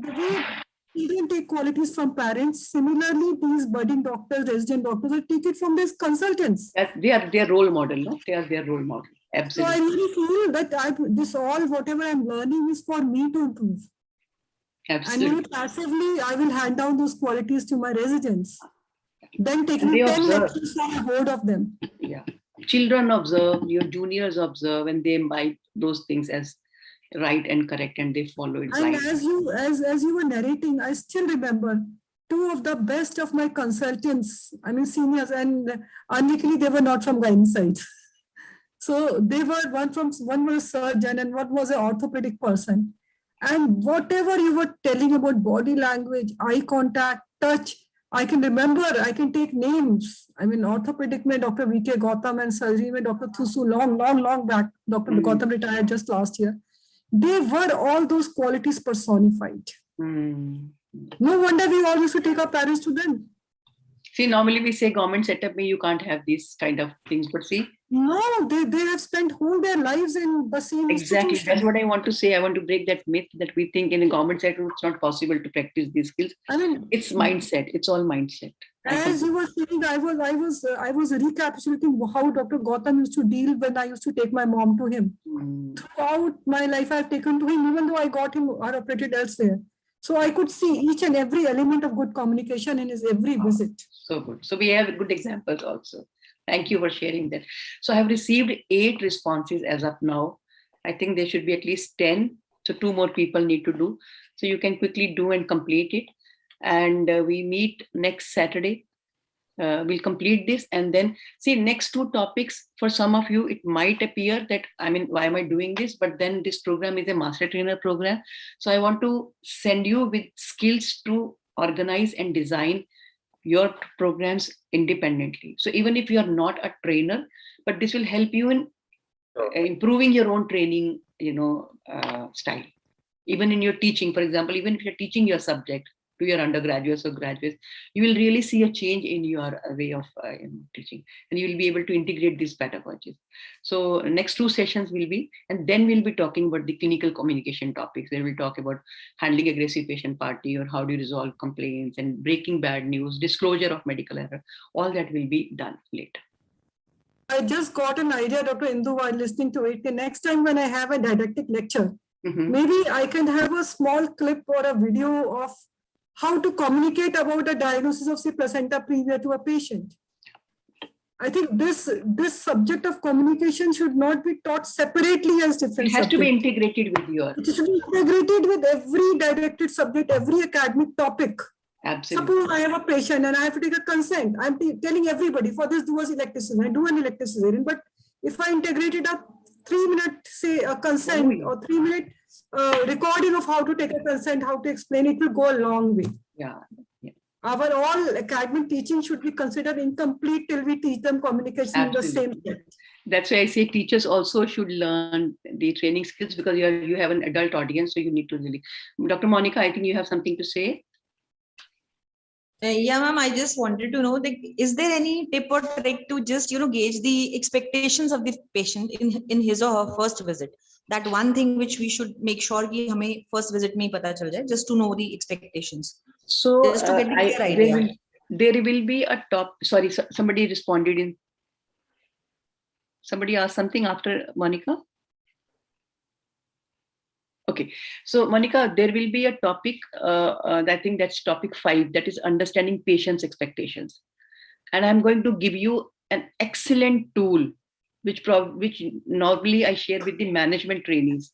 We don't take qualities from parents. Similarly, these budding doctors, resident doctors, will take it from these consultants. They are their role model. No? They are their role model. Absolutely. So I really feel that whatever I'm learning is for me to improve. Absolutely. And passively, I will hand down those qualities to my residents. Then taking 10 lectures on a hold of them. Yeah. Children observe, your juniors observe, and they might those things as right and correct, and they follow it. And as you were narrating, I still remember two of the best of my consultants, I mean seniors, and unequally they were not from guidance side. So they were one was a surgeon and one was an orthopedic person. And whatever you were telling about body language, eye contact, touch, I can remember, I can take names. I mean, orthopedic mein Dr. V.K. Gautam and surgery mein Dr. Thusu, long back. Dr. Gautam retired just last year. They were all those qualities personified. No wonder we all used to take our parents to them. See, normally we say government setup, you can't have these kind of things, but see. No, they have spent whole their lives in the same Exactly. institution. That's what I want to say. I want to break that myth that we think in a government sector, it's not possible to practice these skills. I mean, it's mindset. It's all mindset. As you were saying, I was recapitulating how Dr. Gautam used to deal when I used to take my mom to him. Throughout my life, I've taken to him, even though I got him operated elsewhere. So I could see each and every element of good communication in his every visit. So good. So we have good examples also. Thank you for sharing that. So I have received 8 responses as of now. I think there should be at least 10. So 2 more people need to do. So you can quickly do and complete it. And we meet next Saturday. We'll complete this, and then see next 2 topics. For some of you, it might appear that, I mean, why am I doing this? But then this program is a master trainer program. So I want to send you with skills to organize and design your programs independently. So even if you're not a trainer, but this will help you in improving your own training, style. Even in your teaching, for example, even if you're teaching your subject to your undergraduates or graduates, you will really see a change in your way of teaching, and you will be able to integrate these pedagogies. So next 2 sessions will be, and then we'll be talking about the clinical communication topics, where we'll talk about handling aggressive patient party, or how do you resolve complaints, and breaking bad news, disclosure of medical error. All that will be done later. I just got an idea, Dr. Indu, while listening to it. The next time when I have a didactic lecture, maybe I can have a small clip or a video of how to communicate about a diagnosis of, say, placenta previa to a patient. I think this subject of communication should not be taught separately as different. It has to be integrated with your. It should be integrated with every didactic subject, every academic topic. Absolutely. Suppose I have a patient and I have to take a consent. I'm telling everybody for this do an elective cesarean. I do an elective cesarean. But if I integrated a 3-minute, say, a consent or 3-minute recording of how to take a consent, how to explain, it will go a long way. Yeah. Our all academic teaching should be considered incomplete till we teach them communication in the same set. That's why I say teachers also should learn the training skills, because you have an adult audience, so you need to really. Dr. Monica, I think you have something to say. Yeah, ma'am, I just wanted to know that is there any tip or trick to just gauge the expectations of the patient in his or her first visit? That one thing which we should make sure कि हमें first visit में ही पता चल जाए, just to know the expectations. So just to get a clear idea. There will be a top. Sorry, somebody responded in. Somebody asked something after Monica. Okay, so Monica, there will be a topic, I think that's topic 5, that is understanding patients' expectations. And I'm going to give you an excellent tool, which normally I share with the management trainees.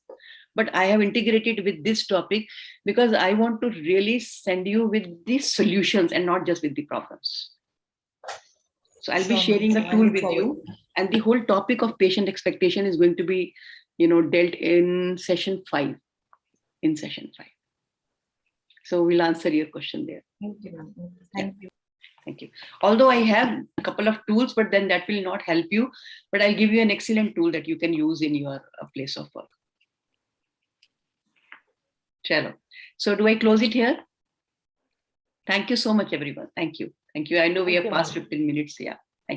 But I have integrated with this topic because I want to really send you with the solutions and not just with the problems. So I'll be sharing a tool with you, and the whole topic of patient expectation is going to be, dealt in session 5. In session 5. So we'll answer your question there. Thank you, ma'am. Thank you. Thank you. Although I have a couple of tools, but then that will not help you. But I'll give you an excellent tool that you can use in your place of work. Chalo. So do I close it here? Thank you so much, everyone. Thank you. Thank you. I know we have passed 15 minutes. Yeah.